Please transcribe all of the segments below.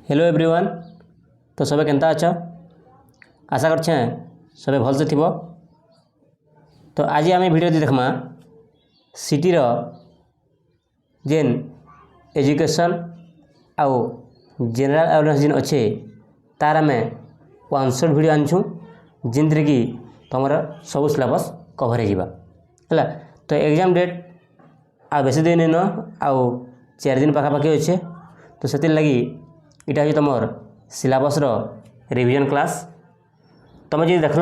Hello everyone. तो सबे केनता अछ? आशा करछे सबे भल से थिबो। तो आज आम वीडियो देखमा सिटी रो जेन एजुकेशन आउ जनरल अवेयरनेस जेन अच्छे तार आम वन शॉट वीडियो आनछू जिनरे कि तुम सब सिलेबस कवर है। तो एग्जाम डेट आ बेसी दिन न आउ 4 दिन पाखापाखि अच्छे। तो से लगी इटा हूँ तुम सिलेबस रो रिवीजन क्लास। तुम जी देख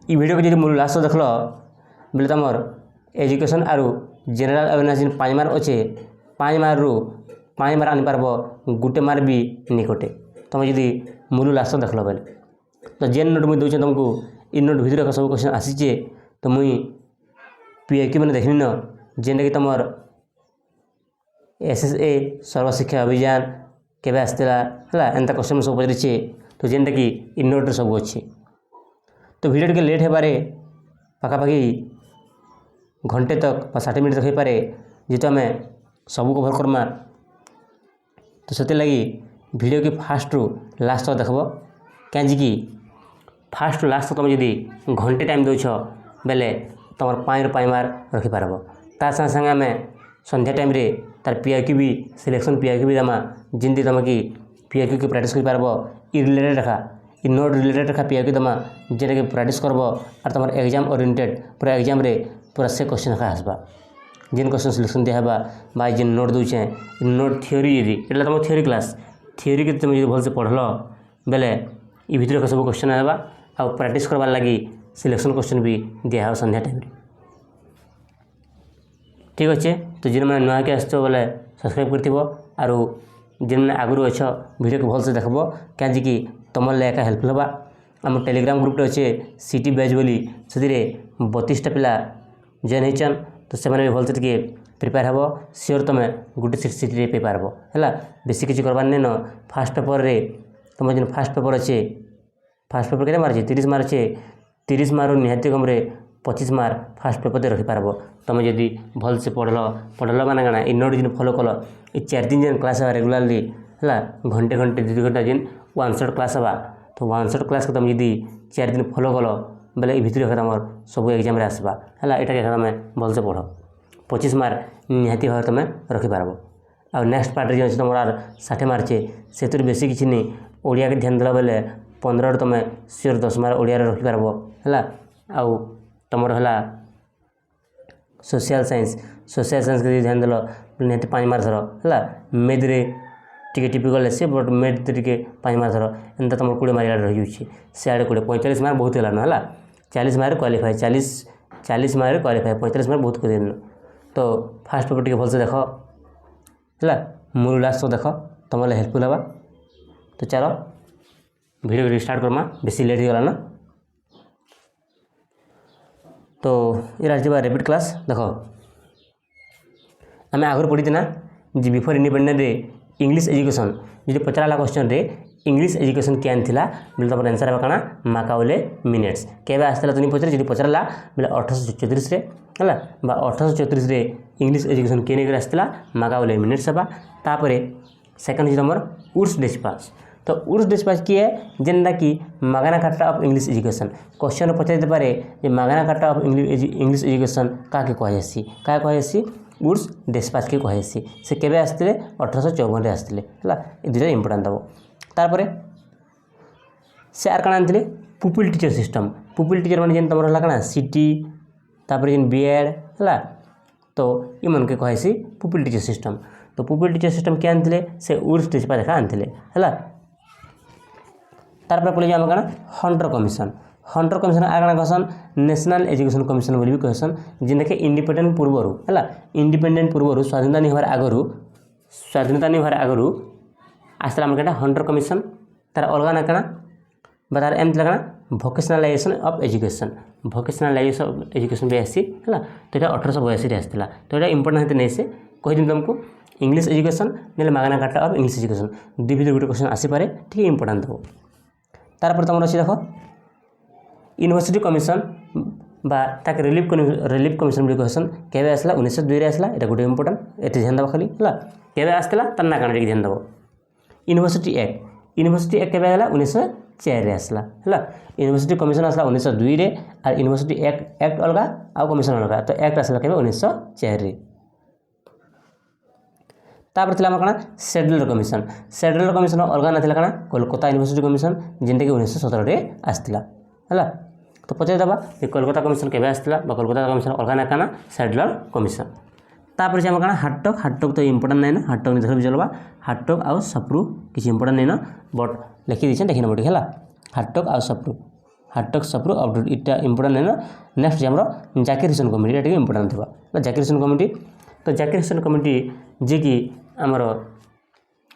इ वीडियो को जी मूल लास्ट देख बोले तुम एजुकेशन आरु जनरल अवेयरनेस जिन 5 मार्क अच्छे 5 मार्क रु 5 मार्क आनी पारबो गुटे मार्क भी निकटे तुम जी मूल लास्ट देख बोले। तो जेन नोट मुझे दूचे तुमको इन नोट भितर सब क्वेश्चन आसीचे। तो मुई पीआईक्यू मैंने देखनी न जेनटा कि तुम एसएसए सर्वशिक्षा अभियान केबे आसला है एंता क्वेश्चन सब पचारे। तो जेनटा कि इन नोट सब अच्छे। तो वीडियो टे लेट होबारे पाखापाखि घंटे तक 60 मिनट तक हो पारे जेहेतु आम सब कभर करमा। तो से लगी वीडियो की फास्ट रु लास्ट तक देखब कहीं फास्ट रु लास्ट तक तुम जी घंटे टाइम दौछ बेले तुम 5 ରୁ 5 मार्क रखिपार। ता संगे संगे आम संध्या टाइम रे तार पीआईक्यू भी सिलेक्शन पीआईक्यू भी देमा जिनती तुम कि पीआईक्यू की प्रैक्टिस कर पारबो। इ रिलेटेड रखा इ नोट रिलेटेड रखा पीआईक्यू देमा जेटा कि प्रैक्टिस करब और तुम एग्जाम ओरिएंटेड पूरा एग्जाम रे पूरा से क्वेश्चन रखा आसबा जिन क्वेश्चन सिलेक्शन दिहबा बा जिन नोट दूचे नोट थ्योरी यदि एटा तुम थ्योरी क्लास थ्योरी के तुम भल से पढ़ल बेले इ भितर सब क्वेश्चन आवा आ प्रैक्टिस करबार लगी सिलेक्शन क्वेश्चन भी दिया संध्या टाइम रे। ठीक अच्छे। तो जिन मैंने नुआ के आसो बोले सब्सक्राइब करथिबो आरो जिन मैंने आगु अच्छ वीडियो को भल से देखबो कहीं तुम एका हेल्पफुल होगा। आम टेलीग्राम ग्रुप अच्छे सिटी बैच बोली से 32टा पिला जॉइन होचन। तो से भल से टे प्रिपेयर हे सियोर तुम गोटे सिटी पे पारब है बेसी किसी करवार नहीं न। फास्ट पेपर रे तुम जो फास्ट पेपर अच्छे फास्ट पेपर के मार्चे 30 मार्क अच्छे 30 मार्क निहाती कम 25 मार्क फास्ट पेपर दे रखिपार। तुम जदि भल से पढ़ल माने गाना इ नोट जिन फॉलो कल इ 4 दिन जेन क्लास रेगुलारली है घंटे घंटे 2 घंटा जेन वन शॉट क्लास हवा। तो वन शॉट क्लास को तुम जदि 4 दिन फॉलो कल बेले भितर तुम सब एग्जाम रे आसबा है यहाँ तुम भल से पढ़ 25 मार्क निहाती भाव तुम रखिपार। आ नेक्स्ट पार्ट जो तुम 60 मार्क से बेसी किसी नहीं ओडिया के ध्यान देला बेले 15 ରୁ तुम सियोर 10 मार्क ओडिया रे रखिपार है। आउ तुम है सोशल साइंस के ध्यान देल निहाती 5 मार्क धर है। मेथ रे टिके टिपिकल से बट मेथ टिके 5 मार्क धर एंता तुम 20 मार्क रही से आड़े 20 45 मार्क बहुत है 40 mark qualify 40 mark qualify 45 mark बहुत कर। तो फास्ट पेपर टे भल से देख है मूल लास्ट देख तुम हेल्पफुल होगा। तो चलो वीडियो को स्टार्ट करमा बेसी लेट हो गला ना। तो ये रिपीट क्लास देख आम आगुरी पढ़ी ना जी बिफोर इंडिपेंडेंट रे इंग्लिश एजुकेशन जो पचारा क्वेश्चन रे इंग्लिश एजुकेशन क्या आनी बोले तुम आंसर है कଣା माकाउले मिनिट्स केबे आसला तुम पचारे जी पचारा बोले 1834 रे है 1834 रे इंग्लिश एजुकेशन किए नहीं आसला माकाउले मिनिट्स हवा। तापर सेकंड जी तुम वुड्स डिस्पैच। तो वुड्स डिस्पैच किए जेनटा कि Magna Carta of English education question पचारे पारे जे Magna Carta of English education क्या कहसी वुड्स डिस्पैच के कहसी से केबे आसते 1854 आसते है ये दुटा इंपोर्टाट दब। तापर से आर कण आनी pupil teacher system pupil teacher मैंने तुम रहा कଣା सिटी तापर जेन बीएड है। तो ये मन के कहसी पुपिल टीचर सिस्टम। तो पुपिल टीचर सिस्टम क्या आनी से वुड्स डिस्पैच देखा आनी है। तार पड़े आम कण हंटर कमिशन आर कण कहसन नेशनल एजुकेशन कमिशन भी कहसन जेनटा कि इंडिपेंडेंट पूर्वर है इंडिपेंडेंट पूर्वर स्वाधीनता नहीं होवार आगु आसला आम क्या हंटर कमिशन तार अलग ना कण तार एम कण भोकेशनलाइजेशन ऑफ एजुकेशन भी आसी है। तो ये 1882 आसला। तो ये इंपोर्टेंट नहीं से कही तुमको इंग्लिश एजुकेशन ना मागना कार्टा ऑफ इंग्लिश एजुकेशन दुई भितर गोटे क्वेश्चन आसीपे ठीक इंपोर्टेंट दब। तारपर तुम अच्छी देख यूनिवर्सिटी कमिशन ताक रिलीफ कमिशन भी कहसन केबे आसला 1902 आसला। ये गोटे इंपोर्टेंट ये ध्यान दब खाली है केबे आसला तार ना कण ध्यान दब यूनिवर्सिटी एक्ट केबे हला 1904 रे आसला हला यूनिवर्सिटी कमिशन आसला 1902 रे और यूनिवर्सिटी एक्ट अलगा आ कमिशन अलगा तो एक्ट आसला केबे 1904 रे तापर थिला कना सेड्यूलर कमिशन अलगा नथिला कना कोलकाता यूनिवर्सिटी कमिशन जेंटे कि 1917 रे आस्तिला हला तो पचे दबा ये कोलकाता कमिशन केबे आस्तिला बा कोलकाता कमिशन अलगा ना कना सेड्यूलर कमिशन तापर जे हम कना हाटटॉक तो इंपोर्टेंट नै ना हाटटॉक नि भी चलबा हाटटॉक आ सप्रू किछि इंपोर्टेंट नै ना बट लिखि दिछन देखिन बडी हला हाटटॉक आ सप्रू अपडेट इटा इंपोर्टेंट नै ना नेक्स्ट जे हमरो जाकिर हुसैन कमिटी एटा इंपोर्टेंट थबा जाकिर हुसैन कमिटी तो जाकिर हुसैन कमिटी जे कि हमरो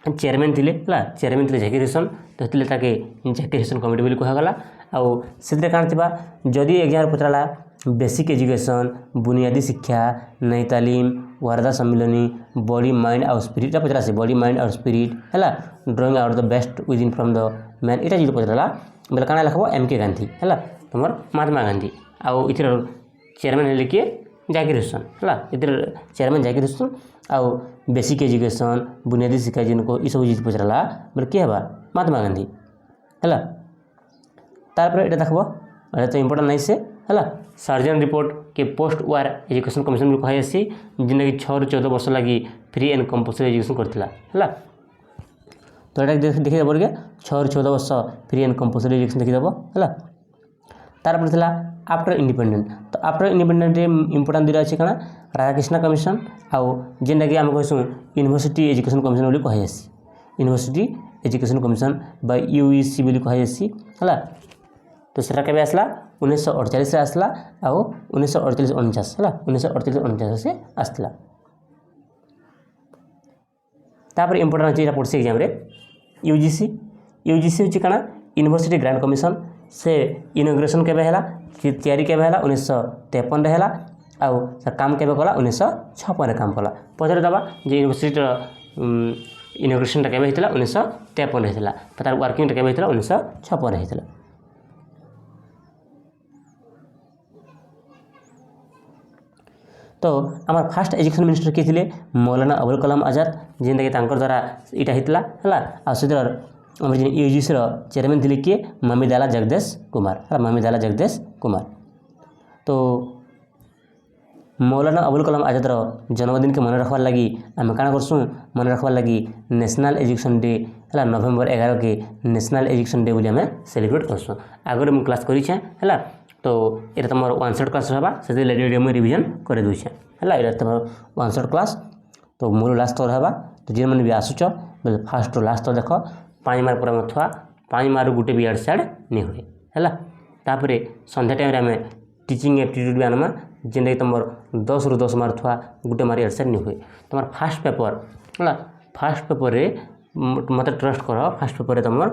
चेयरमैन थिले हला चेयरमैन थिले जाकिर हुसैन तो थिले ताके जाकिर हुसैन कमिटी बोली कहा गला आ सेते कान थिबा जदी एग्जाम पचराला बेसिक एजुकेशन बुनियादी शिक्षा नई तालीम वारदा सम्मिलनी बॉडी माइंड और स्पिरिट पचरा से बॉडी माइंड और स्पिरिट है drawing out the best with in from the man इटा जो पचराला बोले काना लिखब एमके गांधी है तुम महात्मा गांधी आउ इथर चेयरमैन हेले किए जाकिर हुसैन है इधर चेयरमैन जाकिर हुसैन आउ बेसिक एजुकेशन बुनियादी शिक्षा जिनको ये सब चीज पचराला बोले किए हवा महात्मा गांधी है तारपर ये देखब अरे तो इंपोर्टेंट नहीं से है सर्जन रिपोर्ट के पोस्ट वार एजुकेशन कमिशन भी कही आसी जिनका कि 6 ରୁ 14 वर्ष लगी फ्री एंड कंपलसरी एजुकेशन करथिला है तो ये देखि देबो के 6 ରୁ 14 वर्ष फ्री एंड कंपलसरी एजुकेशन देखि देबो है तारपर थिला आफ्टर इंडिपेंडेंट तो आफ्टर इंडिपेंडेंट इंपोर्टेंट दिरा अछि कना राधाकृष्ण कमिशन आउ जिनका कि हम कहसु यूनिवर्सिटी एजुकेशन कमिशन बोली कही आसी यूनिवर्सिटी एजुकेशन कमिशन बा यूईसी बोली कही आसी है तो सेटा केबे आसला 1948 रे आसला आ 1948-49 है 1948-49 से आसला तापर इंपोर्टेंट अछि पड़सी एग्जाम रे यूजीसी होछि कना यूनिवर्सिटी ग्रांट कमिशन से इनॉग्रेशन केबे हला तयारी केबे हला 1953 रे हला आ काम केबे कला 1956 रे काम कला पछरे दबा जे यूनिवर्सिटी इनॉग्रेशन टा केबे हितला 1953 रे हितला तार वर्किंग टा केबे हितला 1956 रे हितला तो आम फास्ट एजुकेशन मिनिस्टर किए थे मौलाना अबुल कलाम आजाद जेनटा कि द्वारा इटा होता है आम यूजीसी चेयरमैन थे किए मामिदाला जगदेश कुमार तो मौलाना अबुल कलाम आजाद जन्मदिन के मन रखबार लगी आम क्या करसूँ मन रखबार लगी नेशनल एजुकेशन डे है नवेम्बर 11 के नेशनल एजुकेशन डे बोली आम सेलिब्रेट करसूँ आगे मुझे क्लास करें तो ये तुम वन शॉट क्लास रहा से रिविजन कर दूचे है ये तुम वन शॉट क्लास तो मूल लास्ट रहा तो जी मैंने भी आसुच बोले फास्ट रू लास्ट देख 5 मार्क पर थुआ 5 मार्क गोटे भी इड सियाड नहीं हुए है तापर संध्या टाइम आम टीचिंग एप्टीट्यूड भी आनमा जेनटा कि तुम 10 ରୁ 10 मार्क थुआ गोटे मार्क इड सियाड नहीं हुए तुम फास्ट पेपर है फास्ट पेपर मत ट्रस्ट कर फास्ट पेपर तुम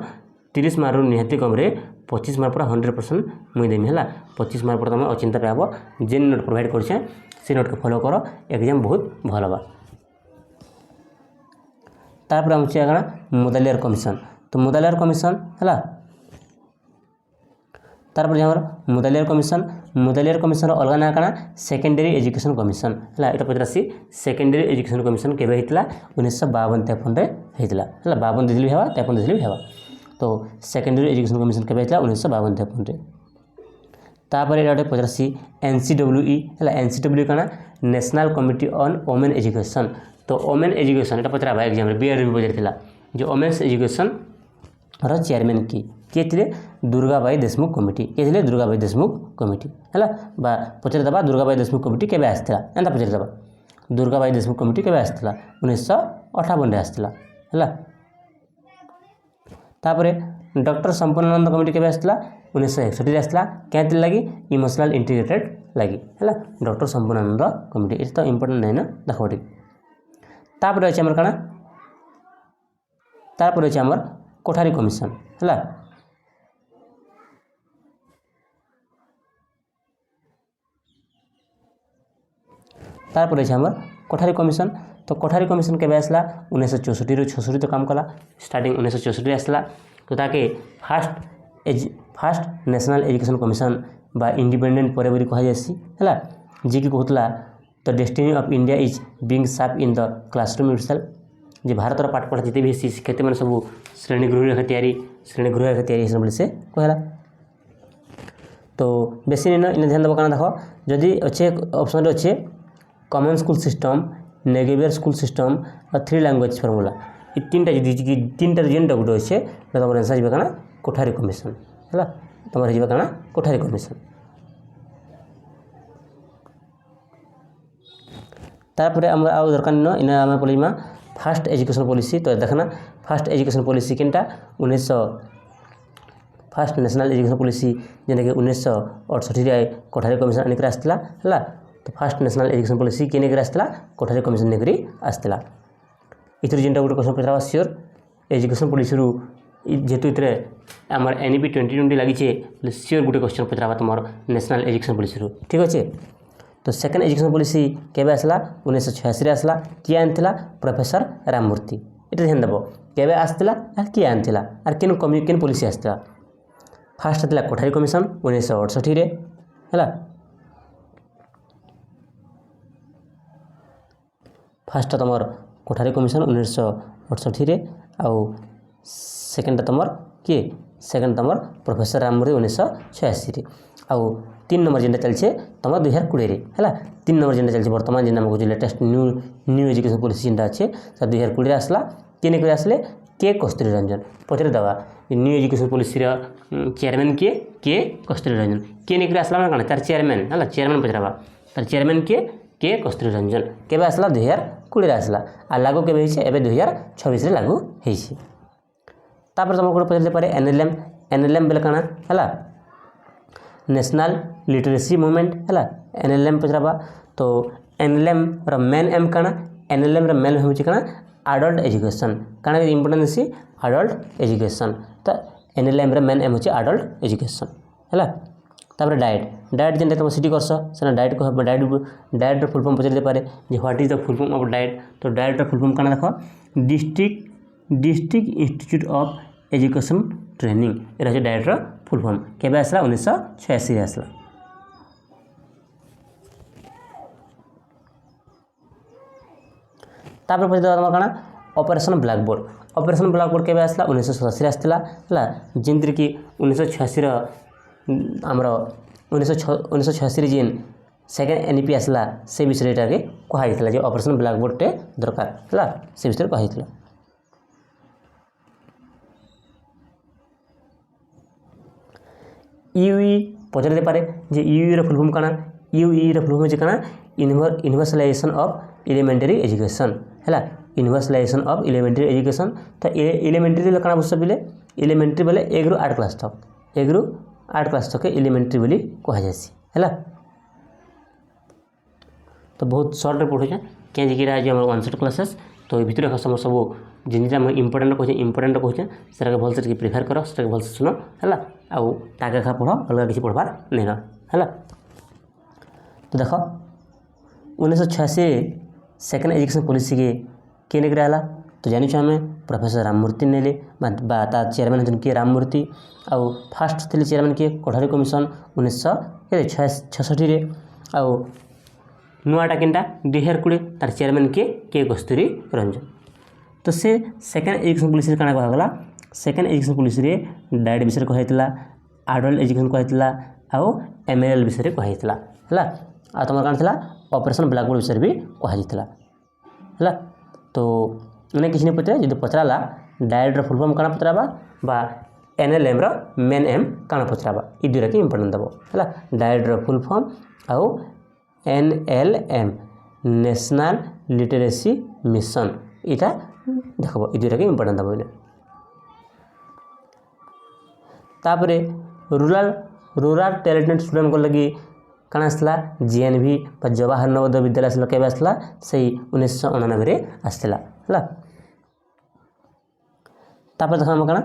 30 मार्क निहाती कम 25 मार्क पूरा 100% मुई देमी है 25 मार्क पर तुम अचिंता पाब जेन नोट प्रोवाइड कर से नोट के फॉलो कर एग्जाम बहुत भल बा तापर हम क्या मुदालियर कमिशन तो मुदालियर कमिशन है तापर जहाँ मुदालियर कमिशन अलग ना कना सेकेंडरी एजुकेशन कमिशन है ये पचासी सेकेंडरी एजुकेशन कमिशन केबे होता 1952-53 होता है 52 देली भी 53 देली भी तो सेकेंडरी एजुकेशन कमिशन केबे होता 1952-53 तापर ये पचासी NCWE है NCWE कना national committee on women education तो वोमेन एजुकेशन ये पचरा एग्जाम बीएड भी पचार जो वोमेन्स एजुकेशन चेयरमैन किए थे दुर्गाबाई देशमुख कमिटी किए थे दुर्गाबाई देशमुख कमिटी है पचार दबा दुर्गाबाई देशमुख कमिटी केबे आसला एंता पचार दबा दुर्गाबाई देशमुख कमिटी केबे आसला 1958 आसला है तापर डॉक्टर संपूर्णानंद कमिटी केबे आसला 1961 आसला क्या लगी इमोशनल इंटीग्रेटेड लगी है डॉक्टर संपूर्णानंद कमिटी ये तो इंपोर्टेंट नहीं ना देखो ठीक तापर अच्छे आमर कଣା तापर अच्छे आमर कोठारी कमिशन है तापर अच्छे आमर कोठारी कमिशन तो कोठारी कमिशन केबे आसला 1964 ରୁ 66 तो काम कला स्टार्टिंग 1964 आसला तो ताके फास्ट नेशनल एजुकेशन कमिशन बा इंडिपेंडेंट पर बोली कहा जासी है जी कि कहला the destiny of India is being शार्प इन द क्लासरूम इटसेल्फ जे भारतर पाठ पढ़ा जिते भी शिक्षार्थी मैंने सब श्रेणीगृह श्रेणीगृह बोली से कहला। तो बेसी इन ध्यान देव क्या देख जदि अच्छे ऑप्शन अच्छे common school system, neighbourhood school system और 3 लैंग्वेज फॉर्मूला ये तीन जेनटा गोटे अच्छे तुम आंसर जी क्या कोठारी कमिशन है तुम क्या कोठारी कमिशन। तापर आम आउ दरकार न इन आम पढ़ा फास्ट एजुकेशन पॉलिसी। तो देखना फास्ट एजुकेशन पॉलिसी केनटा 1900 फास्ट नेशनल एजुकेशन पॉलिसी जेनटा कि 1968 कोठारी कमिशन आनिक आसला है। तो फास्ट नेशनल एजुकेशन पॉलिसी किए नहीं आसला कोठारी कमिशन नहीं आसला। इथर जेनटा गोटे क्वेश्चन पचारा सियोर एजुकेशन पॉलिसी जेहेतु इतने आम NEP 2020 लगी सियोर गोटे क्वेश्चन पचारा तुम नेशनल एजुकेशन पॉलिसी ठीक अच्छे। तो सेकेंड एजुकेशन पॉलिसी केबे आसला 1986 आसला किए आनथिला प्रोफेसर राममूर्ति। ये ध्यान देव केबे आसला आर किए आनथिला आर केन पॉलिसी आसला। फास्ट आसला कोठारी कमिशन 1968 रे है। फास्ट तुम कोठारी कमिशन 1968 रे आउ सेकेंड तुम किए सेकेंड तुम प्रोफेसर राममूर्ति 1986 रे आउ 3 नंबर जेनटा चलছে तुम 2020 रे है। 3 नंबर जेनटा चलছে बर्तमान जेन आमको लेटेस्ट न्यू एजुकेशन पॉलिसी जेनटा अच्छे 2020 रे आसला किए नहीं आसले के कस्तूरी रंजन पचर दवा न्यू एजुकेशन पॉलिसी चेयरमैन के कस्तूरी रंजन किए नहीं आसला मैं क्या तार चेयरमैन है चेयरमैन पचरावा तार चेयरमैन के कस्तूरी रंजन केबे आसला 2020 आसला आ लागू केबे होइछे एबे 2026 रे लागू होइछे। तापर तुमको गोटे पचर पारे एनएलएम बेले काना है नेशनल लिटरेसी मूवमेंट है NLM पचरावा। तो NLM रो मेन एम काना NLM रो मेन होउछि काना अडल्ट एजुकेशन काना इंपोर्टेंस अडल्ट एजुकेशन। तो NLM रो मेन एम होछि अडल्ट एजुकेशन है। तापर डाइट जेनटा तुम सिटी करस सेना डाइट कह डाइट फुल फॉर्म पचर पारे जे what is the full form of DIET. तो डाइट रो फुल फॉर्म काना देख district institute of education training ये हूँ डाइट रो फुल फॉर्म केबे आसला 1986 आसला। तापर पछे तुम काना ऑपरेशन ब्लैकबोर्ड केबे आसला 1987 आसला है जेनतिर कि 1986 आमर 1986 जेन सेकेंड NEP आसला से विषय के कहुला जे ऑपरेशन ब्लैकबोर्ड टे दरकार है से विषय कहुला। यूई पचर पारे जे यूई रो फुल फॉर्म काना यूई रो फुल फॉर्म जे काना यूनिवर्सलाइजेशन ऑफ एलिमेंटरी एजुकेशन है यूनिवर्सलाइजेशन ऑफ एलिमेंटरी एजुकेशन। तो एलिमेंटरी काना बुझ बिले एलिमेंटरी बेले 1 ରୁ 8 क्लास तक एलिमेंटरी बोली कह जासी है। तो बहुत शॉर्ट रे पढ़ुछे कहीं आज आम 1 शॉट क्लासेस। तो ये भितर सब सब जिन इंपोर्टेंट कहूँ से भल से प्रिफेयर कर से भल से सुन है आउ टाके खा पढ़ अलग किसी पढ़वार नहीं है। तो देख 1986 सेकेंड एजुकेशन पॉलिसी के किए नहीं रहा तो जानी आम प्रोफेसर राममूर्ति नेले तार चेयरमैन होती किए राममूर्ति आउ फास्ट थे चेयरमैन किए कोठारी कमिशन 1966 आउ नुआटा केनटा 2020 तार चेयरमैन के कस्तूरी रंजन। तो से सेकेंड एजुकेशन पॉलिसी काना कहगला सेकेंड एजुकेशन पॉलिसी रे डाइट विषय कहला अडल्ट एजुकेशन कहला आउ MLL विषय कहला है आ तुम कान ऑपरेशन ब्लैकबोर्ड विषय भी कहला है। तो मैंने किसी नहीं पचारे जो पचराला डाइट रो फुल फॉर्म काना पचराबा बा NLM रो मेन एम काना पचराबा ई दुरा के इंपोर्टेंट दबो है डाइट रो फुल फॉर्म आउ NLM नेशनल लिटरेसी मिशन इटा देखो ये दुटा के इंपोर्टेंट दबो इने। तापरे रूरल टैलेंटेड स्टूडेंट को लगी काना आसला GNV जवाहर नवोदय विद्यालय आसला केबे आसला से 1999 रे आसला है। तापर देखो हम काना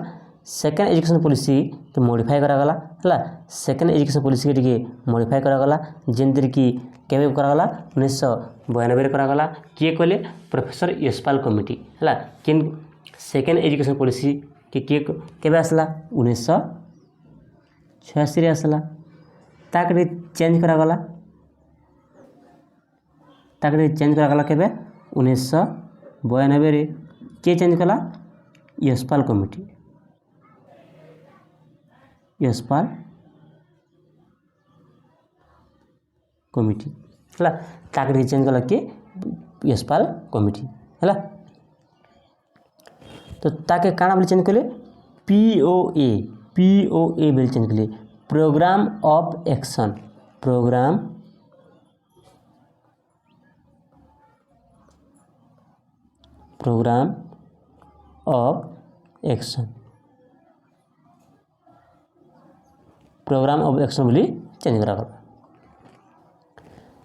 सेकेंड एजुकेशन पॉलिसी के मॉडिफाई करागला है सेकेंड एजुकेशन पॉलिसी के मॉडिफाई करागला जेनतिर कि केबे करागला 1992 रे करागला किए कहले प्रोफेसर यशपाल कमिटी है किन सेकेंड एजुकेशन पॉलिसी के केबे आसला 1986 रे आसला ताकरे चेंज करागला केबे 1992 रे किए चेंज कला यशपाल कमिटी यशपाल कमिटी है ताकि चेंज कला किए यशपाल कमिटी है तो ताके काना बोली चेंज कले पीओए बोली चेंज कले program of action program of action बोली चेंज करा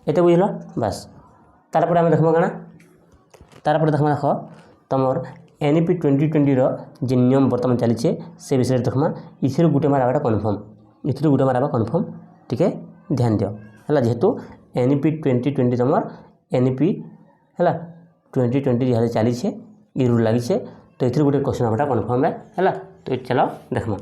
एत बुझल बास तार पर आम देखा काना तार पर देखा देख तुम एनईपी 2020 जो नियम बर्तमान चली से विषय देखमा इथर गुटे माराबा कन्फर्म टिके ध्यान दियो है जेहेतु एनईपी 2020 तुम एनईपी है 2020 जहाँ चली ये रूल लगी तो ये गोटे क्वेश्चन आवाटा कन्फर्म है तो चलो देखमा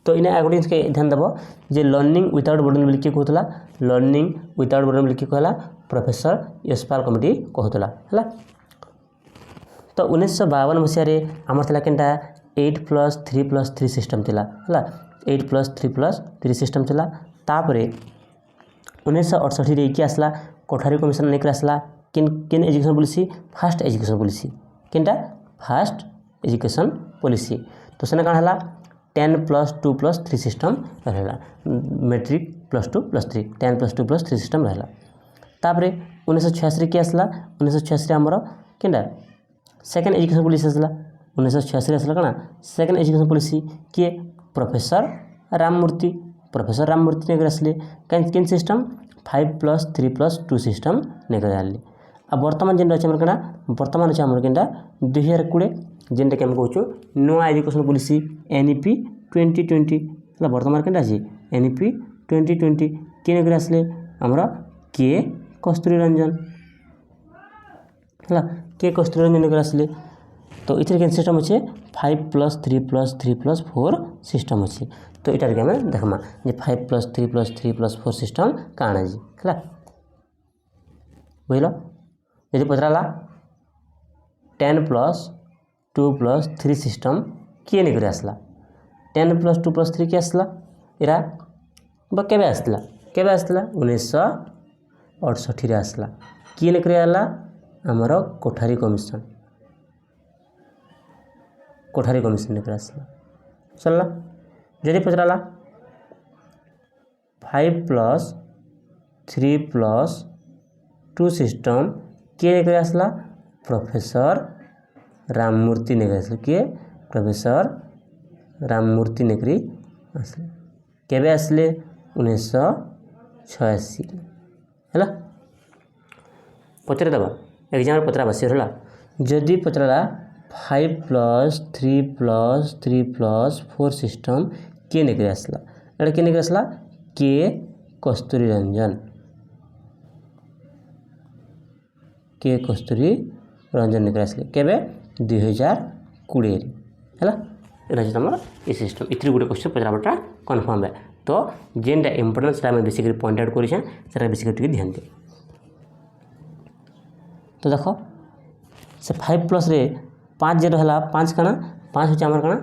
तो इना आगे जिनके ध्यान देव जे लर्निंग विदाउट बर्डन बोली किए कहूला लर्निंग विदाउट बर्डन बोली किए कहला प्रोफेसर यशपाल कमिटी कहूला है तो 1952 मसीह आमर था केनटा 8+3+3 सिस्टम थिला है 8+3+3 सिस्टम थिला तापरे 1968 रे कि आसला कोठारी कमिशन नहीं आसला किन education policy first education policy केनटा फास्ट एजुकेशन पॉलिसी तो सेना काण हला 10+2+3 सिस्टम रहला मैट्रिक +2+3 10+2+3 सिस्टम रहला तापरे 1986 कि आसला 1986 आमर केनटा सेकेंड एजुकेशन पॉलिसी आसला 1986 आसला काना सेकेंड एजुकेशन पॉलिसी किए प्रोफेसर राममूर्ति ने आसले किन सिस्टम 5+3+2 सिस्टम नहीं कर अब बर्तमान जेन अच्छे क्या बर्तमान अच्छे आम केनटा 2020 जेनटा कि कहूँ नुआ एजुकेशन पॉलिसी एनईपी 2020 है बर्तमान केनटा अच्छी एनईपी 2020 किए नहीं आसले आमर के कस्तूरी रंजन है के कस्तूरी रंजन नहीं आसले तो इधर केन सिस्टम अच्छे 5+3+3+4 सिस्टम अच्छे तो इटार के हमें देखमा जे 5+3+3+4 सिस्टम काना जी है बुझल यदि पचराला 10+2+3 सिस्टम किए नहीं आसला 10+2+3 किए आसला इरा केबे आसला 1968 आसला किए नहीं आला आमर कोठारी कमिशन नहीं आसला चलला जदि पचराला 5+3+2 सिस्टम किए नहीं आसला प्रोफेसर राममूर्ति नहीं आसला किए प्रोफेसर राममूर्ति नहीं आसले केबे आसले 1986 है पचरे दबा एग्जाम पचरा सी है जदि पचराला 5+3+3+4 सिस्टम किए नहीं आसला एटा किए नहीं आसला के कस्तूरी रंजन नहीं आसले केबे 2020 है तुम ये सिस्टम इतनी गोटे क्वेश्चन पचराटा कन्फर्म है तो जेनटा इंपोर्टेंट से बेसिकली पॉइंट आउट कर बेसिकली ध्यान दे तो देख से 5+ रे 5 जेरो है 5 काना 5 हूँ आम काना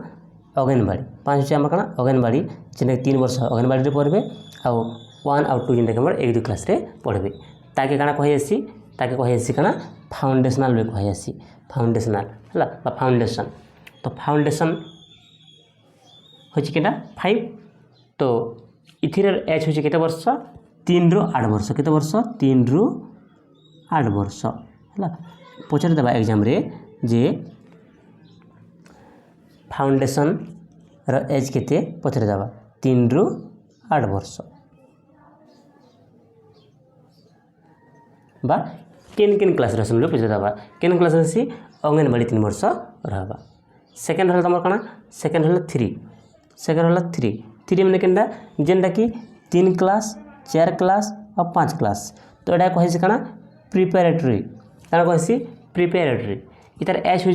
अंगनवाड़ी 5 हूँ आम काना अंगनवाड़ी जेनटा 3 वर्ष अंगनवाड़ी पढ़े आउ 1 आउ 2 जेनटा कि 1-2 क्लास पढ़े ताके काना कही काना फाउंडेशनल भी कही फाउंडेशनल है फाउंडेशन तो फाउंडेशन हूँ कि 5 तो इथिर एज हूँ केते वर्ष 3 ରୁ 8 वर्ष केते वर्ष 3 ରୁ 8 वर्ष है पचार देवा एग्जाम रे जे फाउंडेशन रो एज केते पचार देवा 3 ରୁ 8 वर्ष बा केन क्लास रे सुनले पचार देवा केन क्लास रे अंगनवाड़ी 3 वर्ष रहबा सेकंड हल तमर काना सेकंड हल 3 मैंने केनटा जेनटा कि 3 क्लास 4 क्लास और 5 क्लास तो एटा कहे काना प्रिपेरेटरी इतार एज हो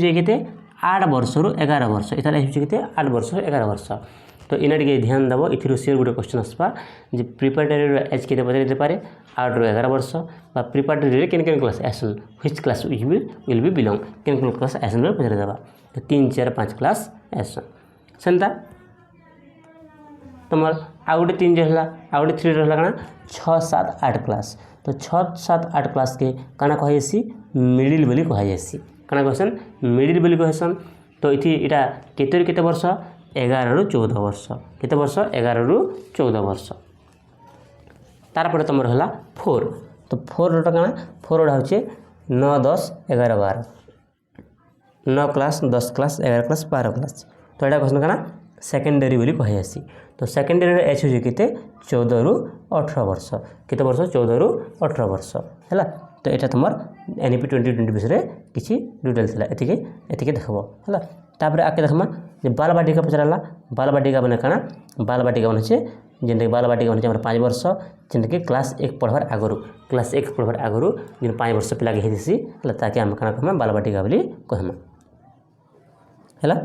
8 वर्ष रु 11 वर्ष इतार एज हो 8 वर्ष 11 वर्ष तो इना टिके ध्यान देव इथिर सियर गोटे क्वेश्चन आसपा जे प्रिपेरेटरी एज केते पचारि दे पारे आउट रु 11 वर्ष बा प्रिपारेटरी रे केन केन क्लास आसन which class will be belong केन केन क्लास आसन रे पचरे देबा तो 3 4 5 क्लास आसन सेंता तुमर आउट 3 जे हला आउट 3 रहला कना 6 7 8 क्लास तो 6 7 8 क्लास के काना कहैसी मिडिल बोली कहैसी काना कहसन मिडिल बोली कहसन तो इथि इटा केते वर्ष 11 रु 14 वर्ष केते वर्ष 11 रु 14 वर्ष तार पर तुमर हला 4 तो 4 रोटा काना 4 रोटा होचे 9 10 11 12 9 क्लास 10 क्लास 11 क्लास 12 क्लास तो एटा कहसन काना सेकेंडरी बोली कहैसी तो सेकेंडरी रे एच होजे केते 14 रु 18 वर्ष केते वर्ष 14 रु 18 वर्ष हैला तो एटा तुमर एनईपी 2020 विषय रे किछि डिटेल्स हला एतिके देखबो हैला तापर आके देखमा जे बाल बाटिका पचराला बाल बाटिका बने काना बाल बाटिका बने छे जेंटे बाल बाटिका बने हमर 5 वर्ष जेंटे के क्लास 1 पढ़बार आगरु क्लास 1 पढ़बार आगरु जेन 5 वर्ष पिला के हेदिसी हला ताके हम काना कहमा बाल बाटिका बोली कहमा हैला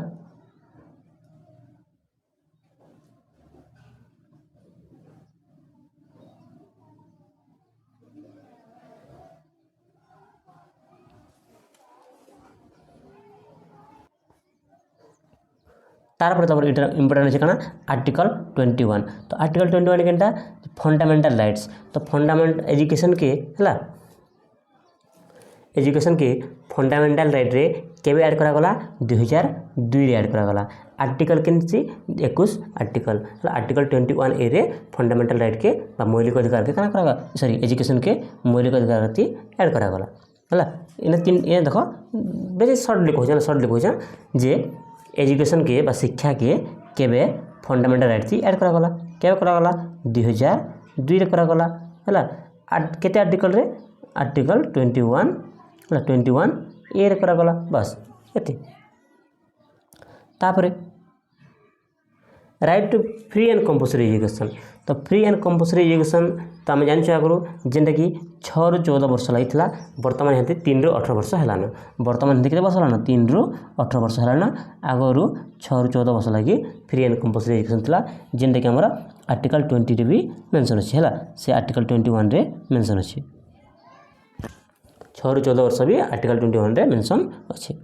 तार पर तमर इंपोर्टेंट है कना आर्टिकल 21 तो आर्टिकल 21 केनटा फंडामेंटल राइट्स तो फंडामेंटल एजुकेशन के हला एजुकेशन के फंडामेंटल राइट रे केबे ऐड करा गला 2002 रे ऐड करा गला आर्टिकल केनसी 21 आर्टिकल आर्टिकल 21 ए रे फंडामेंटल राइट के बा मौलिक अधिकार के कना करा सॉरी एजुकेशन के मौलिक अधिकार ती ऐड करा गला हला इन तीन ये देखो बेरे शॉर्ट लिखो जे एजुकेशन के बा शिक्षा के केबे फंडामेंटल राइट थी ऐड करा गला केबे करा गला 2002 रे करा गला हला केते आर्टिकल रे आर्टिकल 21 हला 21 ए रे करा गला बस एते तापरे right to free and compulsory education तो फ्री एंड कंपल्सरी एजुकेशन तो आम जान आगु जेनटा कि 6 रु 14 वर्ष लगी बर्तमान हेते 3 रु 18 वर्ष है बर्तमान हेते केते वर्ष है 3 रु 18 वर्ष है आगु 6 रु 14 वर्ष लगी फ्री एंड कंपल्सरी एजुकेशन था जेनटा कि आमर आर्टिकल 20 रे भी मेंशन अच्छे है से आर्टिकल 21 रे मेंशन अच्छे 6 रु 14 वर्ष भी आर्टिकल 21 रे मेंशन अच्छे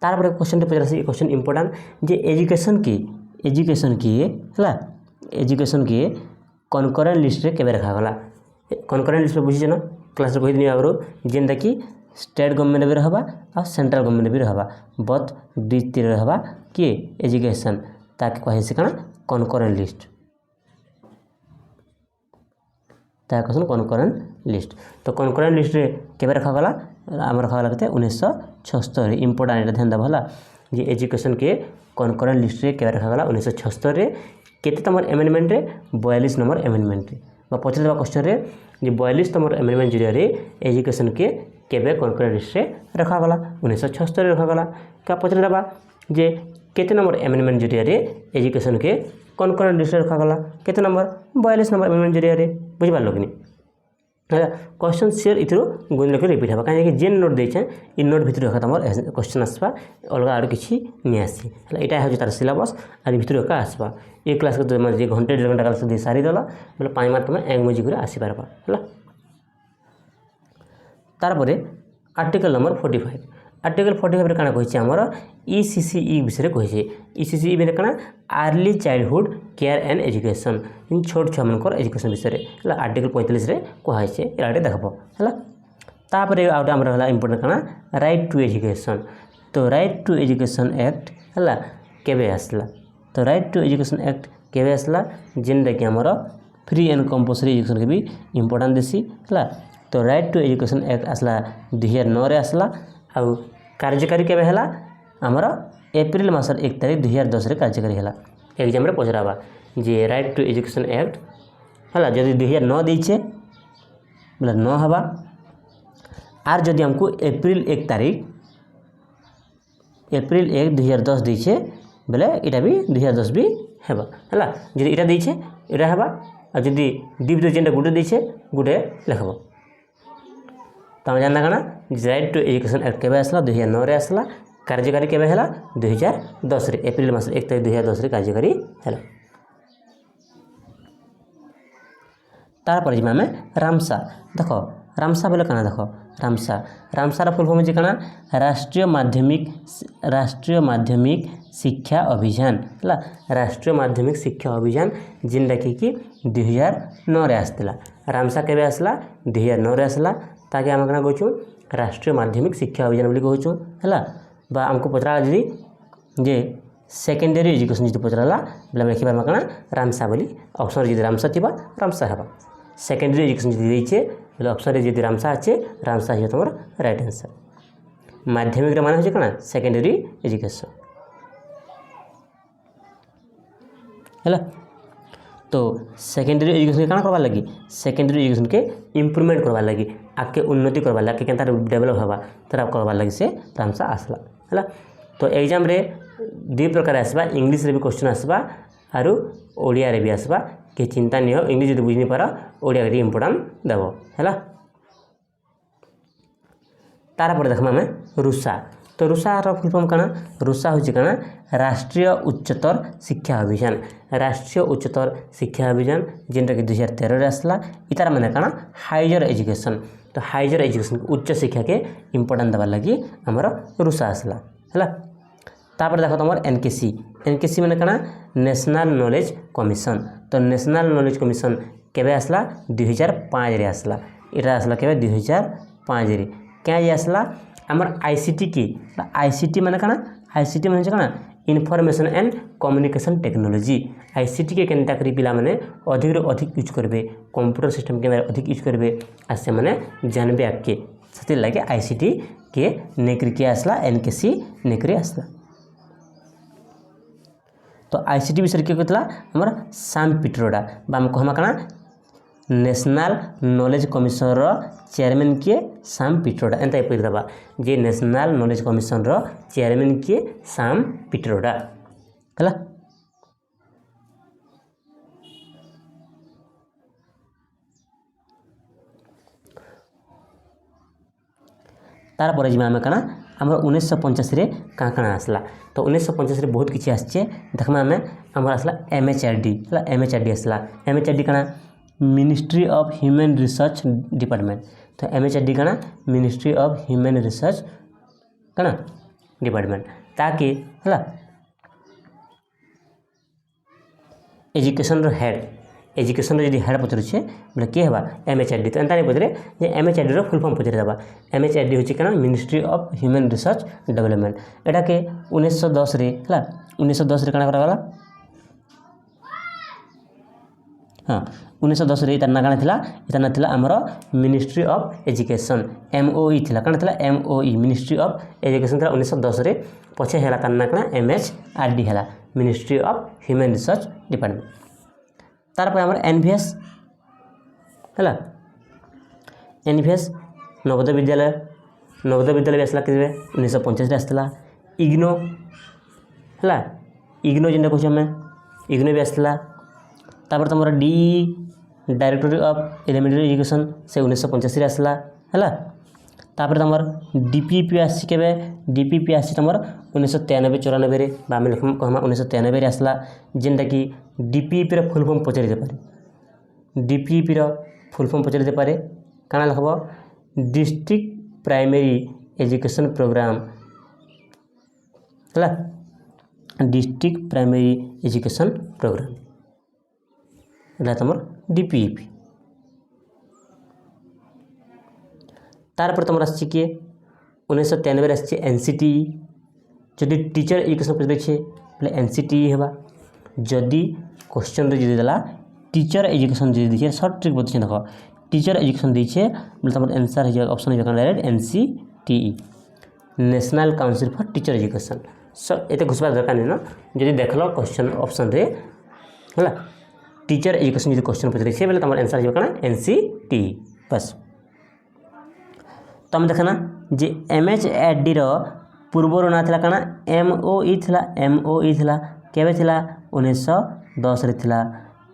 तार पर क्वेश्चन पचार क्वेश्चन इंपोर्टेंट जे एजुकेशन के हला एजुकेशन के कनकरेंट लिस्ट रे केबे रखा गला कनकरेंट लिस्ट बुझी न क्लास रे कहि दिनी आगरो जेंदा कि स्टेट गवर्नमेंट भी रहबा और सेंट्रल गवर्नमेंट भी रहबा बट द्वितीय रहबा कि एजुकेशन ताके कहि से कना कनकरेंट लिस्ट ता क्वेश्चन कनकरेंट लिस्ट तो कनकरेंट लिस्ट रे केबे रखा गला आम रखा गला केते 1976 इंपोर्टेंट ध्यान देबा हला जे एजुकेशन के कनकरेंट लिस्ट रे केबे रखा गला 1976 रे केते तमर अमेंडमेंट रे 42 नंबर अमेंडमेंट रे बा पछले देबा क्वेश्चन रे जे 42 नंबर अमेंडमेंट जरिया रे एजुकेशन के केबे कनकरेंट लिस्ट रे रखा गला 1976 रे रखा गला का पछले देबा जे केते नंबर अमेंडमेंट जरिया रे एजुकेशन के कनकरेंट लिस्ट रे रखा गला केते नंबर 42 नंबर अमेंडमेंट जरिया रे बुझि पारलो कि है क्वेश्चन शेयर इथरो गुण लेके रिपीट हबा काहे कि जेन नोट देछे इ नोट भितर रखा तमर क्वेश्चन आसबा अलगा आरो किछि नि आसी हला एटा हो तार सिलेबस आरि भितर का आसबा ए क्लास के जे घंटे 1.5 घंटा क्लास दे सारी दला बोले 5 मार्क में एक मुजी करे आसी पारबा हला तार परे आर्टिकल नंबर 45 आर्टिकल 45 रे काना कहिछि हमर ईसीसीई विषय कहिछि ईसीसीई बेले काना early childhood care and education in छोट छ मनकर एजुकेशन विषय रे हला आर्टिकल 45 रे कहिछि एलाटे देखबो हला तापरे आउट हमर हला इंपोर्टेंट काना राइट टू एजुकेशन तो राइट टू एजुकेशन एक्ट हला केबे आसला तो राइट टू एजुकेशन एक्ट केबे आसला जेंदा कि हमर फ्री एंड कंपल्सरी एजुकेशन के भी इंपोर्टेंट देसी हला तो राइट टू एजुकेशन एक्ट आसला 2009 रे आसला आ कार्यकारी केबे हला हमर एप्रिल मासर 1 तारिख 2010 रे कार्यकारी हला एग्जाम रे पचराबा जे राइट टू एजुकेशन एक्ट हला जदि 2009 दैछे बोले 9 हबा आर जदि हमको एप्रिल 1 तारिख एप्रिल 1 2010 दैछे बोले इटा भी 2010 भी हेबा हला जदि इटा दैछे इटा हेबा आ जदि डिप जेंटा गुटे दैछे गुटे लिखबो तमे जानना काना राइट टू एजुकेशन एक्ट केबे आसला 2009 रे आसला कार्यकारी केबे हला 2010 रे एप्रिल मास 1 तारिख 2010 रे कार्यकारी हला तार पर जिमा में रामसा देख रामसा बोले कना देख रामसार फुल फॉर्म होची कना राष्ट्रीय माध्यमिक शिक्षा अभियान हला राष्ट्रीय माध्यमिक शिक्षा अभियान जिनटा कि 2009 रे आसला रामसा केबे आसला 2009 रे आसला ताकि हम कना कहूँ राष्ट्रीय माध्यमिक शिक्षा अभियान बोली कहूँ हला बा हमको पचरा जदि जे सेकेंडरी एजुकेशन जी पचराला बोले हम लिखिबार कना रामसा बोली ऑप्शन रे जदि रामसा थिबा रामसा हेबा सेकेंडरी एजुकेशन जी देइछे बोले ऑप्शन रे जदि रामसा अच्छे रामसा हे तमर राइट आंसर माध्यमिक रे माने होचे कना सेकेंडरी एजुकेशन हला तो सेकेंडरी एजुकेशन के काना करबा लगी सेकेंडरी एजुकेशन के इम्प्रूवमेंट करबा लगी आके उन्नति करबा लगी केनता डेवलप हवा तरा करबा लगी से रामसा आसला हला तो एग्जाम रे दुई प्रकार आसबा इंग्लिश रे भी क्वेश्चन आसबा आरु ओडिया रे भी आसबा के चिंता नहीं हो इंग्लिश जब बुझनी पार ओडिया रे इम्पोर्टेंट देव है तार पर देखमा हमें रुषा तो रुषार फुल फॉर्म कना रुषा होची कना राष्ट्रीय उच्चतर शिक्षा अभियान जेनटा कि 2013 रे आसला इतार माने कना हाइजर एजुकेशन तो हाइजर एजुकेशन उच्च शिक्षा के इम्पोर्टेंट देवा लगी हमर रुषा आसला है तापर देखो तुम एनकेसी माने कना नेशनल नॉलेज कमिशन तो नेशनल नॉलेज कमिशन केबे आसला 2005 रे आसला इटा आसला केबे 2005 रे क्या जे आसला हमर आईसीटी माने कना information and communication technology ICT के केनता करी पिला माने अधिक रे अधिक यूज करबे कंप्यूटर सिस्टम के अधिक यूज करबे आ से माने जानबे आके सते लागे आईसीटी के नेकरी के आसला एनकेसी नेकरी आसला तो आईसीटी विषय के कहतला हमर साम पिट्रोडा बाम कहमा कना नेशनल नॉलेज कमिशन रो चेयरमैन के साम पिट्रोडा एंता पढ़ दबा जे नेशनल नॉलेज कमिशन रो चेयरमैन के साम पिट्रोडा हला तार पर जिमा में कना हमर 1985 रे काना आसला तो 1985 रे बहुत किछि आछे देखमा हमें हमर आसला एमएचआरडी हला एमएचआरडी आसला एमएचआरडी कना ministry of human research department तो एमएचआरडी कना मिनिस्ट्री ऑफ ह्यूमन रिसर्च कना डिपार्टमेंट ताकि हला एजुकेशन रो एजुकेशन यदि हेड पचरुछे बोले के हेबा एमएचआरडी तो एंता नहीं पचरे जे एमएचआरडी रो फुल फॉर्म पचरे दबा एमएचआरडी होची कना ministry of human research development एटा के 1910 रे हला 1910 रे कना करागला हां 1910 रे इतना कना थिला हमरो मिनिस्ट्री ऑफ एजुकेशन एमओई थिला कना थिला एमओई मिनिस्ट्री ऑफ एजुकेशन थिला 1910 रे पछे हेला कना कना एमएचआरडी हेला ministry of human research department तार पर हमर एनवीएस हला एनवीएस नवोदय विद्यालय आसला के 1950 रे आसला इग्नो हला इग्नो जेंटा कहछ हमें इग्नो भी आसला तापर तमरा D directorate of elementary education से 1985 रे आसला हला तापर तमर डीपीपी आसी केबे डीपीपी आसी तमर 1993-94 रे बा हम कहमा 1993 रे आसला जेंटा कि डीपीपी रो फुल फॉर्म पचरि दे पारे डीपीपी रो फुल फॉर्म पचरि दे पारे काना लखबो डिस्ट्रिक्ट प्राइमरी एजुकेशन प्रोग्राम हला डिस्ट्रिक्ट प्राइमरी एजुकेशन प्रोग्राम हला तमर डीपीपी तार पर तमर आछि के 1993 आछि एनसीटी जदि टीचर एजुकेशन पढ़े छे बोले एनसीटी हेबा जदि क्वेश्चन रे जदि देला टीचर एजुकेशन जदि दिछे शॉर्ट ट्रिक बतछे देखो टीचर एजुकेशन दिछे बोले तमर आंसर हे ऑप्शन हे direct NCTE national council for teacher education so एते घुसबा दरकार नै न जदि देखलो क्वेश्चन ऑप्शन रे हला टीचर एजुकेशन जदि क्वेश्चन पढ़े छे बोले तमर आंसर हे कना एनसीटीई बस तम देखना जे एमएचआरडी रो पूर्वर ना थिला कना एमओई थिला केबे थिला 1910 रे थिला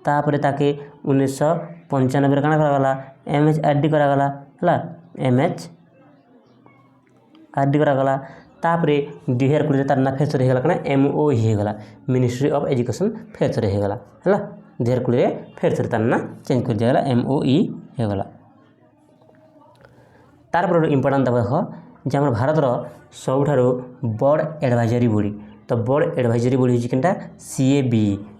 तापरे ताके 1995 रे कना करागला एमएचआरडी करागला हला एमएचआरडी करागला तापरे 2020 तार ना फेस रे हेगला कना एमओई हेगला मिनिस्ट्री ऑफ एजुकेशन फेस रे हेगला हला 2020 फेर से तार ना चेंज कर दिया MOE हो गला। तार पर इंपोर्टेंट देख जे आम भारतर सबुठारु बड़ एडवाइजरी बॉडी तो बड़ एडवाइजरी बॉडी होची केनटा CAB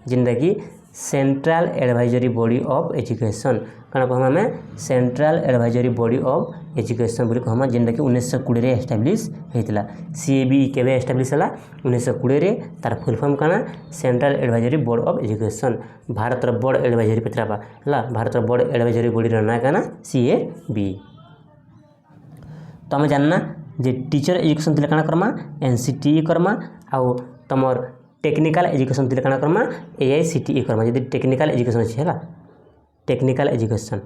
जेनटा कि central advisory body of education कण कहमा में central advisory body of education बोली कहमा जेनटा कि 1920 रे एस्टैब्लिश हेतिला। CAB केबे एस्टैब्लिश हला 1920 रे तार फुल फॉर्म काना central advisory board of education. भारतर बड़ एडवाइजरी पत्राबा हला भारतर बड़ एडवाइजरी बॉडी रा ना काना CAB। तो आम जानना जे टीचर एजुकेशन थिले काना करमा NCTE करमा आउ तमर टेक्निकल एजुकेशन थिले काना करमा AICTE करमा। जदि टेक्निकल एजुकेशन अछि हला टेक्निकल एजुकेशन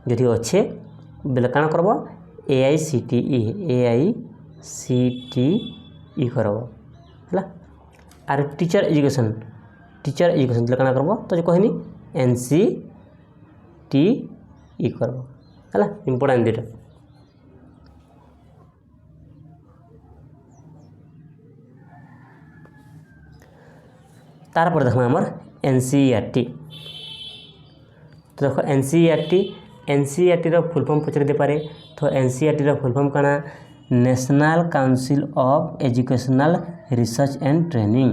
जदि अच्छे बेले काना करबो AICTE करबो हला। आर टीचर एजुकेशन थिले काना करबो तो जो कहनी NCTE करबो हला इंपोर्टेंट दिटा। तार पर देखो हमर NCERT तो देखो NCERT रो फुल फॉर्म पचरे दे पारे तो NCERT रो फुल फॉर्म काना national council of educational research and training.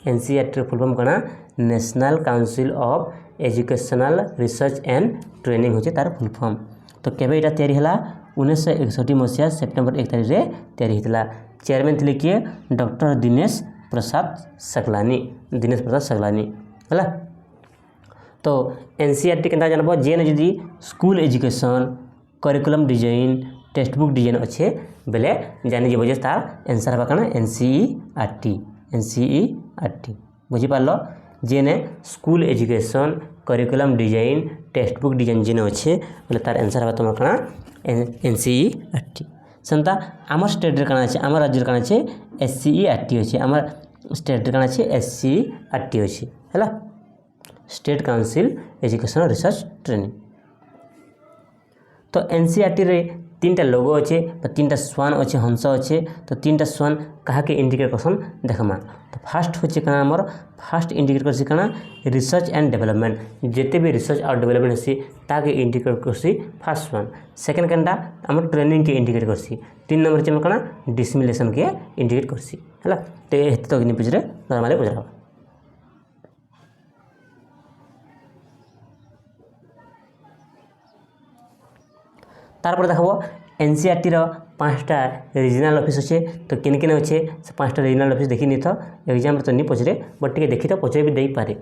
NCERT रो फुल फॉर्म काना national council of educational research and training होचे तार फुल फॉर्म। तो केबे इटा तयारी हला 1961 मसिया सेप्टेम्बर 1 तारिख रे तयारी हितला। चेयरमैन थिले किए डॉक्टर दिनेश प्रसाद सकलानी हला। तो NCERT केनता जानबो जेन जदि school education curriculum design text book design अच्छे बेले जानि जे बजे तार आंसर हबा काना NCERT बुझी पारलो जेने school education curriculum design text book design जेने अच्छे बेले तार आंसर हबा तुम काना NCERT। सेंता आमर स्टेट रे काना अछि आमर राज्य रे काना अछि SCERT अछि आमर स्टेट रे काना अछि SCERT अछि हला state council education research training. तो NCERT रे तीन टा लोगो अच्छे तीन टा स्वान अच्छे हंस अच्छे तो तीन टा स्वान कहा के इंडिकेट करसन देखमा। तो फास्ट होचे काना हमर फास्ट इंडिकेट करसी काना रिसर्च एंड डेवलपमेंट जेते भी रिसर्च और डेवलपमेंट होसी ताके इंडिकेट करसी फास्ट स्वान। सेकंड केनटा हमर ट्रेनिंग के इंडिकेट करसी। तीन नंबर जे काना डिसमिलेशन के इंडिकेट करसी हला। तो एते तो नि पुजरे नॉर्मली पुजरा। तार पर देखबो NCERT रो पांचटा रीजनल ऑफिस अच्छे तो किन किन अच्छे से पांचटा रीजनल ऑफिस देखि नि तो एग्जाम तो नहीं पचरे बट टिके देखि तो पचरे भी दे पारे।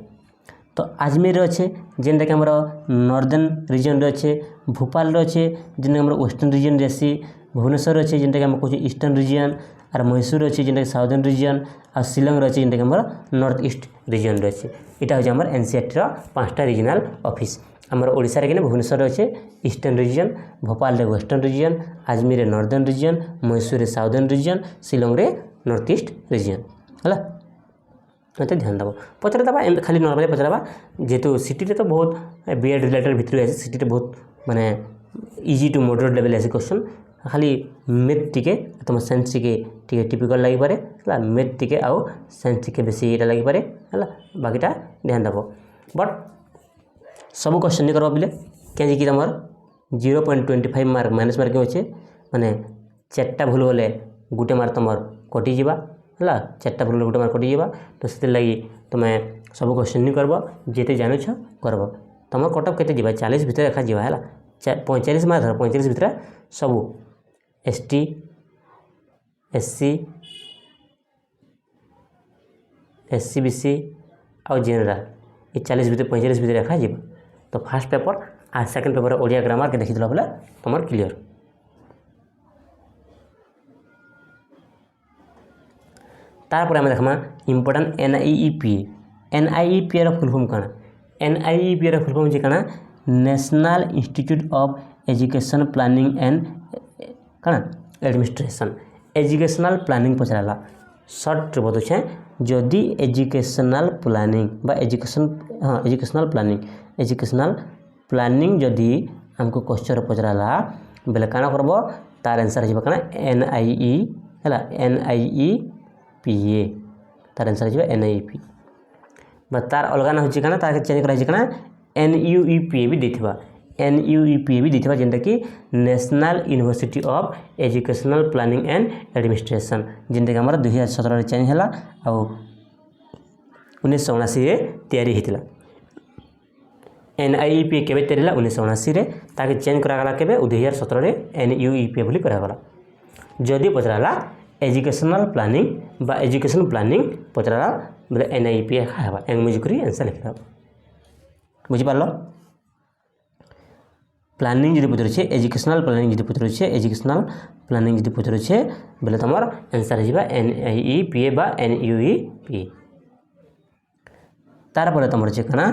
तो अजमेर अच्छे जेनटा कि हमर नॉर्दर्न रीजन रे अच्छे भोपाल रे अच्छे जेन हमर वेस्टर्न रीजन रेसी भुवनेश्वर अच्छे जेनटा कि हम कहू ईस्टर्न रीजन और मैसूर अच्छे जेनटा कि साउदर्न रीजन और शिलंग रे अच्छे जेनटा कि हमर नॉर्थ ईस्ट रीजन रे अच्छे। इटा हो हमर NCERT रो पांचटा रीजनल ऑफिस। हमर ओडिसा रे भुवनेश्वर अच्छे ईस्टर्न रीजन भोपाल रे वेस्टर्न रीजन अजमेर रे नॉर्दर्न रीजन मैसूर रे साउदर्न रीजन शिलंग रे नॉर्थ ईस्ट रीजन हला। तो ध्यान दबो पचरा दबा खाली नॉर्मली पचराबा जेतु सिटी रे तो बहुत बीएड रिलेटेड भितर आसी सिटी रे बहुत माने इजी टू मॉडरेट लेवल आसी क्वेश्चन खाली मैथ टिके तुम साइंस टिके टिपिकल लागि पारे हला मैथ टिके आउ साइंस टिके बेसी एटा लागि पारे हला बाकीटा ध्यान दबो। बट सब क्वेश्चन नहीं करबा बिले क्या कि तमर 0.25 मार्क माइनस मार्क अच्छे माने चारटा भूल बोले गोटे मार्क तमर कटि जीवा हला चारटा भूल गोटे मार्क कटि जीवा। तो से लगी तुम सब क्वेश्चन नहीं करब जेते जानु छ करब तमर कटअप केते जीवा 40 भीतर रखा जीवा हला 45 मार्क धर 45 भीतर सब ST SC SC BC और जनरल ये 40 भीतर 45 भीतर रखा जीवा। तो फर्स्ट पेपर आ सेकंड पेपर ओडिया ग्रामर के देखि दिला बोले तुमर क्लियर। तार पर हम देखमा इंपोर्टेंट NIEP रो फुल फॉर्म काना NIEP रो फुल फॉर्म जे काना national institute of education planning and काना एडमिनिस्ट्रेशन एजुकेशनल प्लानिंग पचराला शॉर्ट बहुत अच्छे जदि एजुकेशनल प्लानिंग बा एजुकेशनल प्लानिंग जदि हमको क्वेश्चन पचराला बेले काना करबो तार आंसर हो कना NIE है NIEPA तार आंसर हो NIEP तार अलग ना हो चेंज करा NUEPA भी देथिबा NUEPA भी देथिबा जेंटा कि national university of educational planning and administration जेंटा कि हमर 2017 रे चेंज हला आ 1979 रे तैयारी हेतिला NIEPA केबे तैयारी हला 1979 रे ताके चेंज करा गला केबे 2017 रे NUEPA बोली करा गला जदि पचराला एजुकेशनल प्लानिंग बा एजुकेशन प्लानिंग पचराला बोले NIEPA खाबा एंगमुज करी आंसर लिखा बुझि पारलो प्लानिंग जदि पचरछे एजुकेशनल प्लानिंग जदि पचरछे एजुकेशनल प्लानिंग जदि पचरछे बोले तमर आंसर हिबा NIEPA बा NUEPA तार पर तमर छे कना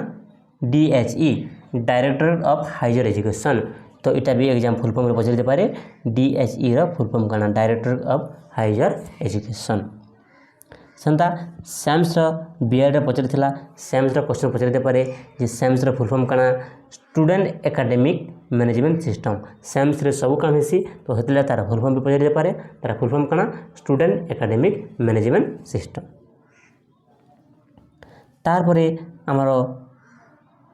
DHE directorate of higher education तो इटा भी एग्जाम फुल फॉर्म रे पचर दे पारे DHE रा फुल फॉर्म कना डायरेक्टरेट ऑफ हायर एजुकेशन सेंता सैम्स बीएड रे पचर थिला सैम्स रा क्वेश्चन पचर दे पारे जे सैम्स रा फुल फॉर्म कना student academic management system SAMS रे सब काम हेसी तो हेतले तार फुल फॉर्म भी पचर दे पारे तार फुल फॉर्म कना स्टूडेंट एकेडमिक मैनेजमेंट सिस्टम तार परे हमरो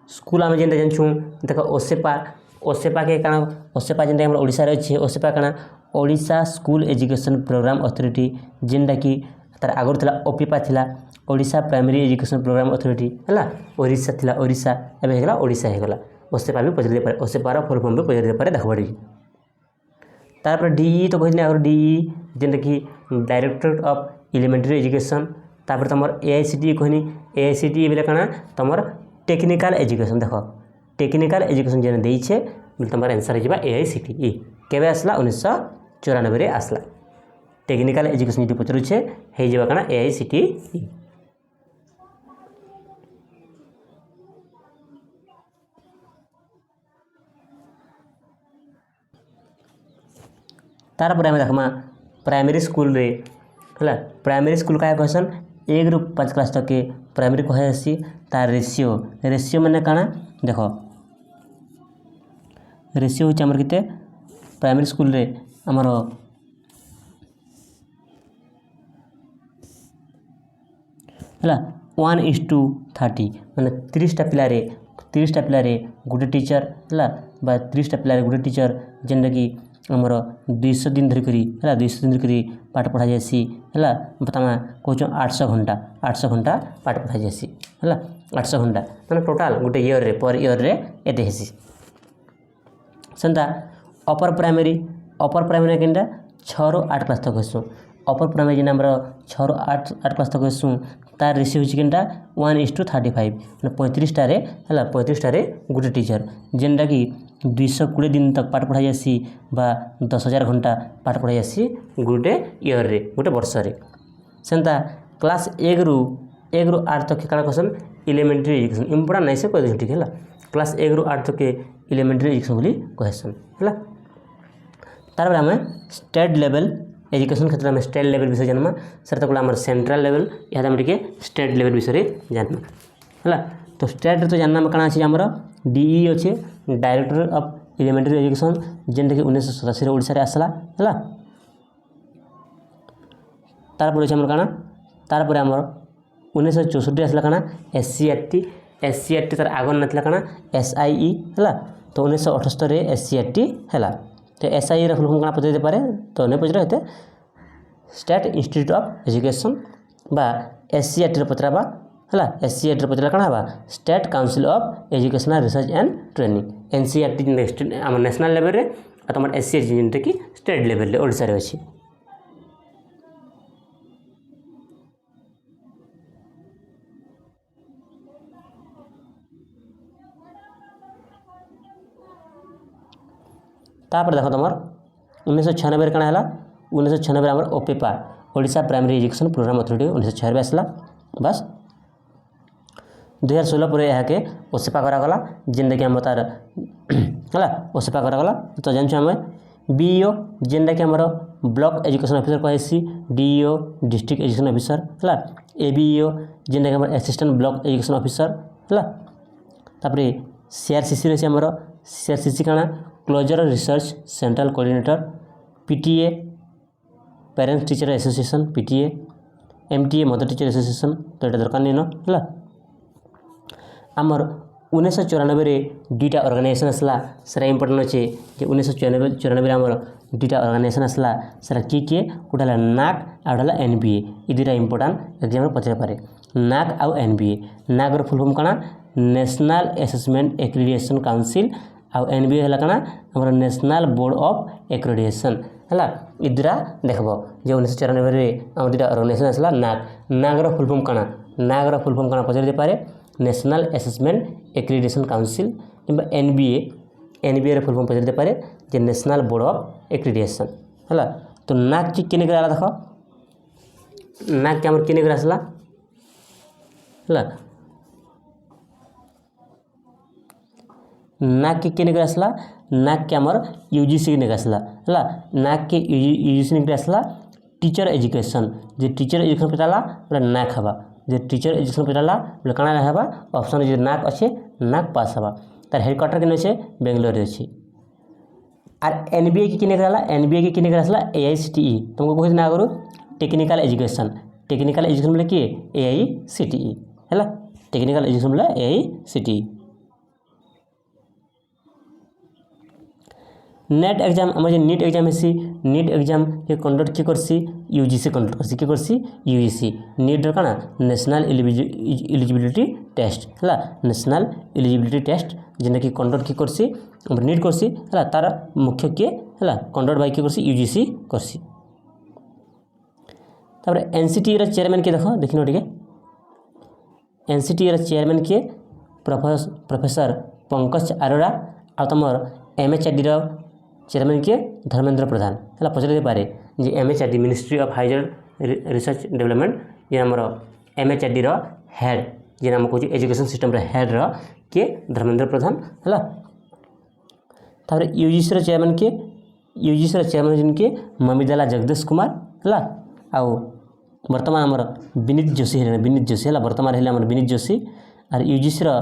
स्कूल आमे जेंटा जानछु देखो ओसेपा के कना ओसेपा जेंटा हमर ओडिसा रे अछि ओसेपा कना Odisha school education programme authority जेंटा कि तार आगर थिला ओपीपा थिला Odisha primary education programme authority हला ओडिसा थिला ओडिसा एबे हेगला ओडिसा हेगला ओसेपा भी पचर दे पारे ओसेपा रा फुल फॉर्म भी पचर दे पारे देखबडी तार पर DE तो कहने और DE जेंटा कि डायरेक्टरेट ऑफ एलिमेंटरी एजुकेशन तापर तमर AICTE कहनी AICTE बेले कना तमर टेक्निकल एजुकेशन देखो टेक्निकल एजुकेशन जेने देई छे तमर आंसर हिबा AICTE केबे आसला 1994 रे आसला टेक्निकल एजुकेशन जदि पचरु छे हे जेबा कना AICTE तार पर हम देखमा प्राइमरी स्कूल रे हला प्राइमरी स्कूल का क्वेश्चन 1 रु 5 क्लास तक के प्राइमरी कहे आसी तार रेशियो माने काना देखो रेशियो होच हमर किते प्राइमरी स्कूल रे हमर हला 1:30 माने 30 टा पिला रे गुटे टीचर हला बा 30 टा पिला रे गुटे टीचर जेंदा कि हमर 200 दिन धरि करी हला 200 दिन धरि करी पाठ पढ़ा जासी हला बतामा कहचो 800 घंटा पाठ पढ़ा जासी हला 800 घंटा माने टोटल गुटे ईयर रे पर ईयर रे एते हेसी सेंता अपर प्राइमरी केनटा 6 रु 8 क्लास तक हेसु अपर प्राइमरी जेना हमर 6 रु 8 क्लास तक हेसु तार रेशियो होची केनटा 1:35 माने 35 टा रे हला 35 टा रे गुटे टीचर जेनटा कि 220 दिन तक पाठ पढ़ा जासी बा 10,000 घंटा पाठ पढ़ा जासी गुटे ईयर रे गुटे वर्ष रे सेंता क्लास 1 रु 8 तक के काला क्वेश्चन एलिमेंटरी एजुकेशन इंपोर्टेंट नै से कह दे ठीक है क्लास 1 रु 8 तक के एलिमेंटरी एजुकेशन बोली क्वेश्चन हला तार पर हमें स्टेट लेवल एजुकेशन क्षेत्र में स्टेट लेवल विषय जानमा सर तक हमर सेंट्रल लेवल या हम के स्टेट लेवल विषय जानमा हला तो स्टेट तो जानना में कना अछि हमर DE अछि डायरेक्टर ऑफ एलिमेंटरी एजुकेशन जेंटा कि 1987 रे ओडिसा रे आसला हला तार पर हमर कना तार पर हमर 1964 रे आसला कना SCRT तार आगन नथला कना SIE हला तो 1978 रे SCRT हला तो SIE रे फुल फॉर्म कना पते दे पारे तो ने पजरा हेते स्टेट इंस्टीट्यूट ऑफ एजुकेशन बा SCRT रे पतराबा हला SCRT रे पतरा कना बा state council of educational research and training NCERT next हम नेशनल लेवल रे आ तमर SCRT जेंटा कि स्टेट लेवल रे ओडिसा रे अछि तापर देखो तमर 1996 रे कना हला 1996 हमर OPEPA Odisha primary education programme authority 1996 आसला बस 2016 पर यह के ओसेपा करा गला जेंदा कि हम तार हला ओसेपा करा गला तो जानछु हम BEO जेंदा कि हमर ब्लॉक एजुकेशन ऑफिसर कहैसी DEO डिस्ट्रिक्ट एजुकेशन ऑफिसर हला ABEO जेंदा कि हमर असिस्टेंट ब्लॉक एजुकेशन ऑफिसर हला तापरे CRCC रे हमर CRCC काना cluster research central coordinator PTA parents teacher association PTA, MTA mother teacher association तो ये दरकार नहीं है आमर 1994 दुईटा ऑर्गेनाइजेशन आसला सेरा इंपोर्टेंट अच्छे 1994 आमर दुईटा ऑर्गेनाइजेशन आसला सेरा किए गोटे नाक आउ गोटे NBA ये दुईटा इंपोर्टेंट एग्जाम पचार पारे नाक आउ NBA नाक फुल फॉर्म कଣା नेशनल असेसमेंट एक्रेडिटेशन काउंसिल आउ NBA है कଣା हमर नेशनल बोर्ड ऑफ एक्रेडिटेशन है ये दुटा देखब जो 1994 आम दुटा ऑर्गेनाइजेशन आसला नाक फुल फॉर्म कଣା नाक फुल फॉर्म कଣା पचार पारे नेशनल असेसमेंट एक्रेडिटेशन काउंसिल कि NBA फुल फॉर्म पचार पारे जे नेशनल बोर्ड ऑफ एक्रेडिटेशन है तो नाक की केने आला देख नाक के आम केने आसला है नाक के केने आसला नाक के आमर UGC के आसला है नाक के UGC आसला टीचर एजुकेशन जे टीचर एजुकेशन पचाला बोले नाक हवा जे टीचर एजुकेशन पचाला बोले काଣା हवा ऑप्शन जो नाक अच्छे नाक पास हवा तार हेडक्वार्टर के अच्छे बेंगलोर अच्छे आर NBA की किने कराला NBA की किने कराला AICTE तुमको कहि ना करू टेक्निकल एजुकेशन बोले कि AICTE है टेक्निकल एजुकेशन बोले AICTE नेट एग्जाम आम जो नीट एग्जाम है नीट एग्जाम के कंडक्ट किए करसी UGC कंडक्ट करसी किए करसी UGC नीट कଣା नेशनल एलिजिबिलिटी टेस्ट है नेशनल एलिजिबिलिटी टेस्ट जेना कि कंडक्ट किए करसी नीट करसी है तार मुख्य किए है कंडक्ट बाय किए करसी UGC करसी तापर NCT रा चेयरमैन के देखो टिके NCT रा चेयरमैन किए प्रोफेसर पंकज अरोड़ा आ तुम MHRD रा चेयरमैन किए धर्मेंद्र प्रधान है पचार पारे जे MHRD ministry of higher research development ये आमर MHRD रा हेड जे नाम कहूँ एजुकेशन सिस्टम रा हेड रा किए धर्मेंद्र प्रधान है तापर UGC रा चेयरमैन जिनके ममिदला जगदीश कुमार है आउ वर्तमान आमर विनीत जोशी है वर्तमान है विनीत जोशी और UGC रा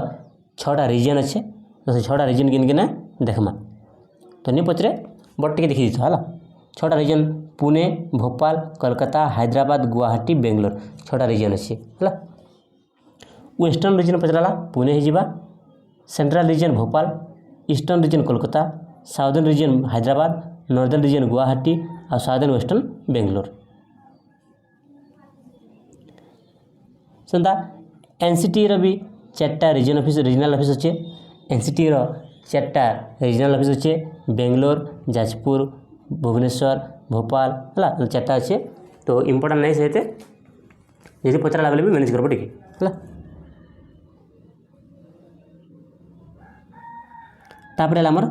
6टा रीजन अच्छे तो 6टा रीजन किन देखमा तो नहीं पचरे बट टे देखी है 6टा रीजन पुणे भोपाल कोलकाता हैदराबाद गुवाहाटी बेंगलोर 6टा रीजन अच्छे है वेस्टर्न रीजन पचराला पुणे हो central region Bhopal eastern region Kolkata southern region Hyderabad northern region Guwahati और साउदर्न वेस्टर्न बेंगलोर सुनता NCT रो भी 4टा रीजनल ऑफिस अच्छे NCT रो 4टा रीजनल ऑफिस अच्छे बेंगलोर जाजपुर भुवनेश्वर भोपाल है 4टा अच्छे तो इम्पोर्टेंट नहीं से जैसे पचार लगे भी मैनेज करब टिके है तापर आमर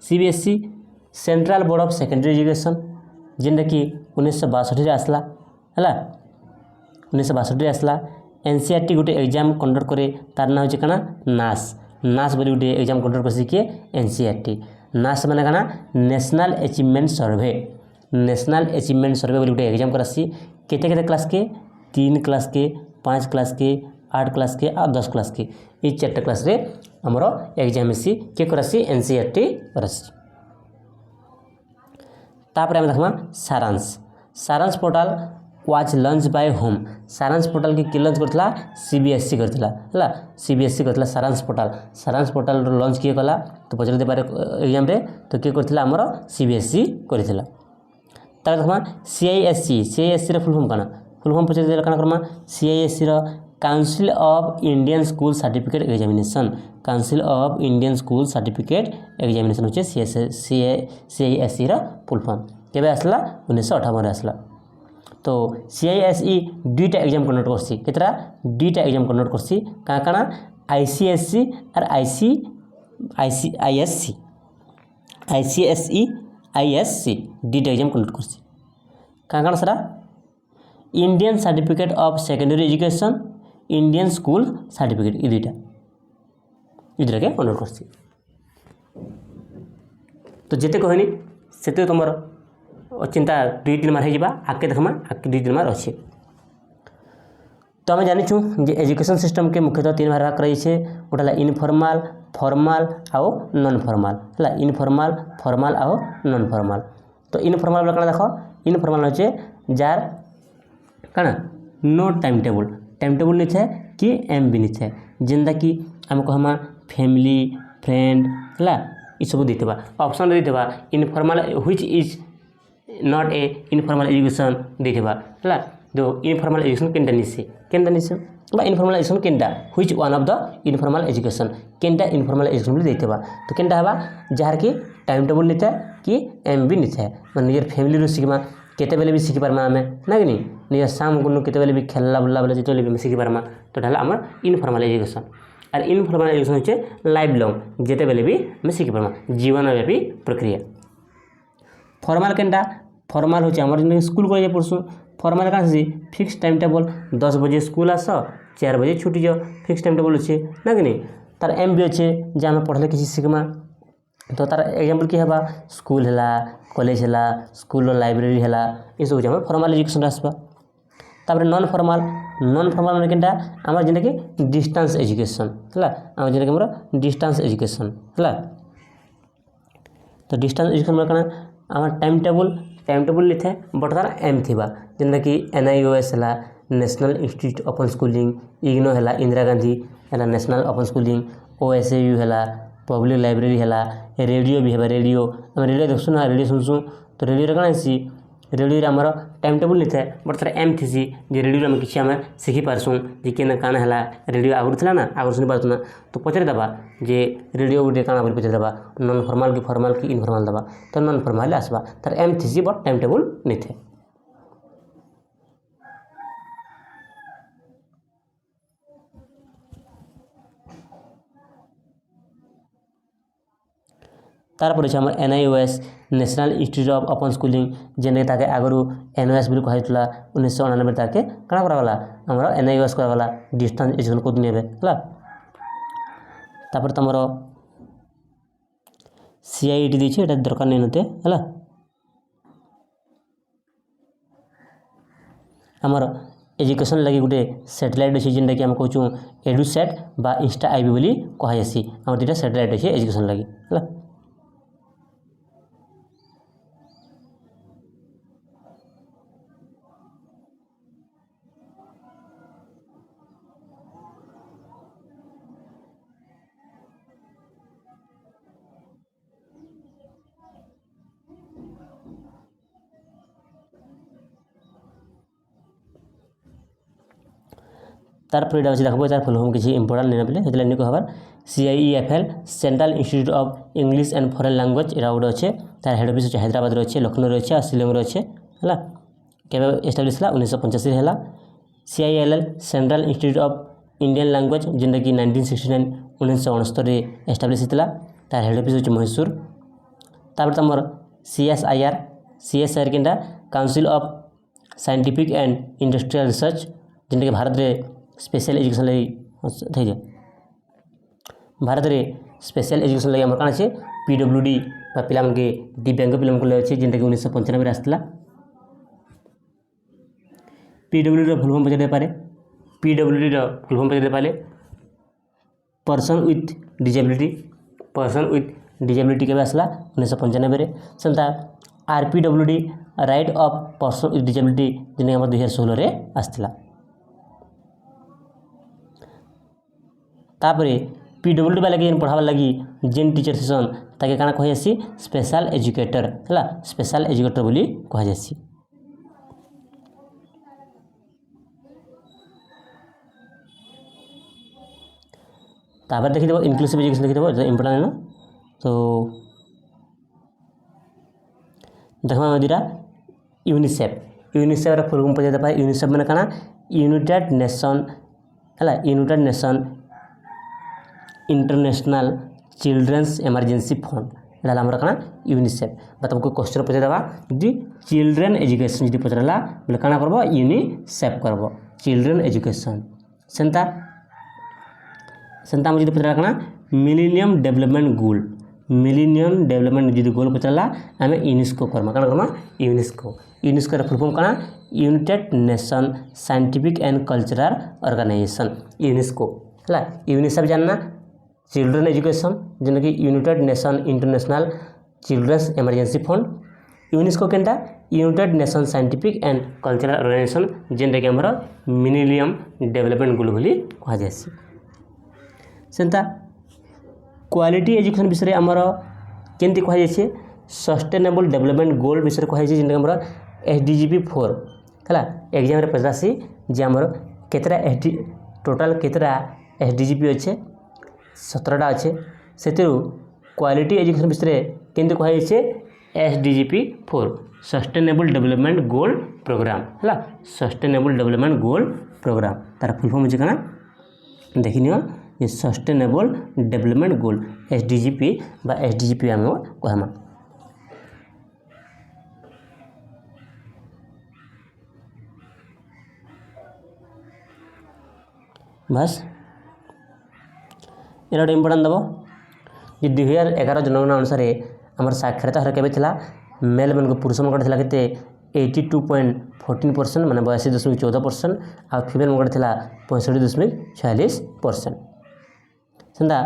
CBSE central board of secondary education जेनटा कि 1962 आसला है 1962 आसला NCERT गोटे एग्जाम कंडक्ट करे तार ना हो कଣା नास बोली गोटे एग्जाम कंडक्ट करसी किए NCERT नास माने कଣା नेशनल अचीवमेंट सर्वे बोली गोटे एग्जाम करासी केते क्लास के 3 क्लास के 5 क्लास के 8 क्लास के और 10 क्लास के ये 4टा क्लास रे हमरो एग्जाम सी के करासी NCERT करासी तापर हम देखमा सारांश portal watch launch by home सारांश पोर्टल के लॉन्च करथला CBSE करथला है CBSE करथला सारांश पोर्टल लॉन्च किए कला तो पचर दे पारे एग्जाम रे तो के करथला हमरो CBSE करथला तार देखमा CISE रे फुल फॉर्म पचर दे कना करमा CISE रो council of Indian school certificate examination होचे CISE रो फुल फॉर्म केबे आसला 1958 आसला तो CISE दुईटा एग्जाम कंडक्ट करसी केतरा दुईटा एग्जाम कंडक्ट करसी काना ICSE और ISC दुईटा एग्जाम कंडक्ट करसी काना सरा Indian certificate of secondary education Indian school certificate ये दुईटा के कंडक्ट करसी तो जेते कहनी सेते तुमर चिंता 2 मार हो आगे देखमा आगे 2 मार अच्छे तो आम जानी जे एजुकेशन सिस्टम के मुख्यतः 3 भाग कराइछे गोटे इनफॉर्मल फॉर्मल आउ नॉन फॉर्मल है इनफॉर्मल फॉर्मल आउ नॉन फॉर्मल तो इनफॉर्माल बोले काना देख इनफॉर्माल होचे जार काना नो टाइम टेबल नहीं थे कि एम भी नहीं थे जेनता कि आम कहमा फैमिली फ्रेंड है ये सब देते ऑप्शन देते informal which is not a informal education देते है जो इनफॉर्माल एजुकेशन केनटा निसे इनफॉर्माल एजुकेशन केनटा which one of the informal education केनटा इनफॉर्माल एजुकेशन देते तो केनटा हवा जार कि टाइम टेबल नहीं था कि एम भी नहीं था मैं निजर फैमिली शिखमा केते बेले भी शिखि पारमा आमे ना कि निजर शाम को केते बेले भी खेलला बुल्ला बेले जेते भी शिखि पारमा तो ढाला आमर इनफॉर्माल एजुकेशन और इनफॉर्माल एजुकेशन होचे लाइफ लॉन्ग जेते बेले भी मैं शिखि पारमा जीवनव्यापी प्रक्रिया। फॉर्माल केनटा फॉर्माल होचे आमर जिंदगी स्कूल कॉलेज पढ़सु फॉर्माल का फिक्स टाइम टेबल 10 बजे स्कूल आस 4 बजे छुट्टी जाओ फिक्स टाइम टेबल अच्छे ना कि तार एम भी अच्छे जे आम पढ़ले किसी शिखमा तो तार एग्जाम्पल कि है स्कूल है कॉलेज है स्कूल लाइब्रेरी है ये सब हूँ फॉर्माल एजुकेशन आसवा तापर नॉन फॉर्माल मैंने केनटा आम जेनटा कि डिस्टेंस एजुकेशन है आम जेनटा कि मोर डिस्टेंस एजुकेशन है तो डिस्टेंस एजुकेशन में कौन आम टाइम टेबल नहीं थे बट तार एम थी जेनटा कि NIOS है national institute open schooling IGNOU है इंदिरा गांधी है नेशनल ओपन स्कूलिंग OSAU है पब्लिक लाइब्रेरी है रेडियो भी है रेडियो आम रेडियो देखु ना रेडियो शुणसु तो रेडियो कौन है रेडियो आमर टाइम टेबल नहीं थे बट तार एम थी जे रेडियो आम किसी आम शिखि पार्सूँ जे केना काना है रेडियो आगुरी थी ना आगुरी शुणी पार्तना तो पचारिदेबा जे रेडियो गोटे काना बोली पचारिदेबा नॉन फॉर्माल कि इनफॉर्माल देबा तो नॉन फॉर्माल आसवा तार एम थी बट टाइम टेबल नहीं थे। तारपर अच्छे आम NIOS national institute of open schooling जेने ताके आगरू NOS भी कहला 1999 ताके कଣା करागला आमर NIOS करागला डिस्टेंस एजुकेशन को दुनिया है तापर तमर CIET देछि एटा दरकार नहीं नते है आमर एजुकेशन लगी गोटे सैटेलाइट अच्छे जेनटा कि आम कहूँ एडुसेट बा इंस्टा IB बोली कहुसी आम दुटा सैटेलाइट अच्छे एजुकेशन लगी है। तारपर यहाँ अच्छे देखो तार फुल फॉर्म किसी इंपोर्टाट नहीं बोले से नहीं कहबार CIEFL central institute of English and foreign language यहाँ गोटे अच्छे तार हेड ऑफिस अच्छे हैदराबाद अच्छे लखनऊ अच्छे और शिलंग अच्छे है केवे एस्टाब्लिश है 1985 है। CILL central institute of Indian language जेनटा कि 1969 1969 एस्टाब्लिश होता तार हेड ऑफिस अच्छे मैसूर तापर तुम CSIR केनटा council of scientific and industrial research जेनटा कि भारत में स्पेशल एजुकेशन लगी थी भारत में स्पेशल एजुकेशन लगी आम कौन अच्छे PWD पिला दिव्यांग पिला अच्छे जेनटा कि 1995 आसला PWD फुल फॉर्म पचार पारे PWD फुल फॉर्म पचार पारे पर्सन विथ डिजेबिलिटी के आसला 1995 सेमता RPWD right of person with disability जेनटा कि 2016 आसला तापर PWD वाला के पढ़ावा लगी जेन टीचर सेसन ताके काना कहि स्पेशल एजुकेटर है स्पेशल एजुकेटर बोली कहि तापर देखिदेव इनक्लूसिव एजुकेशन देखिदेव इंपोर्टेंट है ना तो देखा दीटा यूनिसेफ फुल फॉर्म पचार पाए यूनिसेफ मैंने काना United nation international children's emergency fund यहाँ आमर कଣା यूनिसेफ तुमको क्वेश्चन पचारदेवा जी चिल्ड्रेन एजुकेशन जी पचारा बोले कଣା करब यूनिसेफ करब चिल्ड्रेन एजुकेशन सेंता आम जी पचारा कଣା मिलेनियम डेवलपमेंट जी गोल पचारा आम यूनेस्को करमा कଣା करमा यूनेस्को फुल फॉर्म कଣା united nation scientific and cultural organization UNESCO है यूनिसेफ जानना चिल्ड्रेन एजुकेशन जेनटा कि united nation international children's emergency fund UNESCO केनटा united nation scientific and cultural organization जेनटा कि हमर मिलेनियम डेवलपमेंट गोल बोली कहा जायसी। सेंता क्वालिटी एजुकेशन विषय हमर केंति कहा जायछि सस्टेनेबल डेवलपमेंट गोल विषय कहा जायछि जेनटा हमर SDGP 4 हला एग्जाम रे पचासी जे हमर केतरा टोटल केतरा SDGP अच्छे 17टा अच्छे से क्वालिटी एजुकेशन विषय केंति कहा जायछि SDGP 4 sustainable development goal programme हला सस्टेनेबल डेवलपमेंट गोल प्रोग्राम तार फुल फॉर्म होछि कना देखिनियो ये सस्टेनेबल डेवलपमेंट गोल SDGP बा SDGP हम कहमा। बस एटा गोटे इम्पोर्टाट दब जे 2011 जनगणना अनुसार आमर साक्षरता हार केबे थिला मेल मन को पुरुष मन थिला केते 82.14% माने 82.14% आ फीमेल मन थिला 65.46%। सेंदा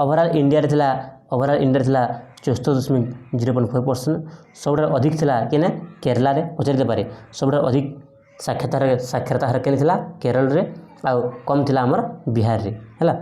ओवरऑल इंडिया रे थिला 74.04%। सबटा अधिक थिला केने केरला रे पचर दे पारे सबटा अधिक साक्षरता हार केने थिला केरल रे आ कम थिला हमर बिहार रे हला।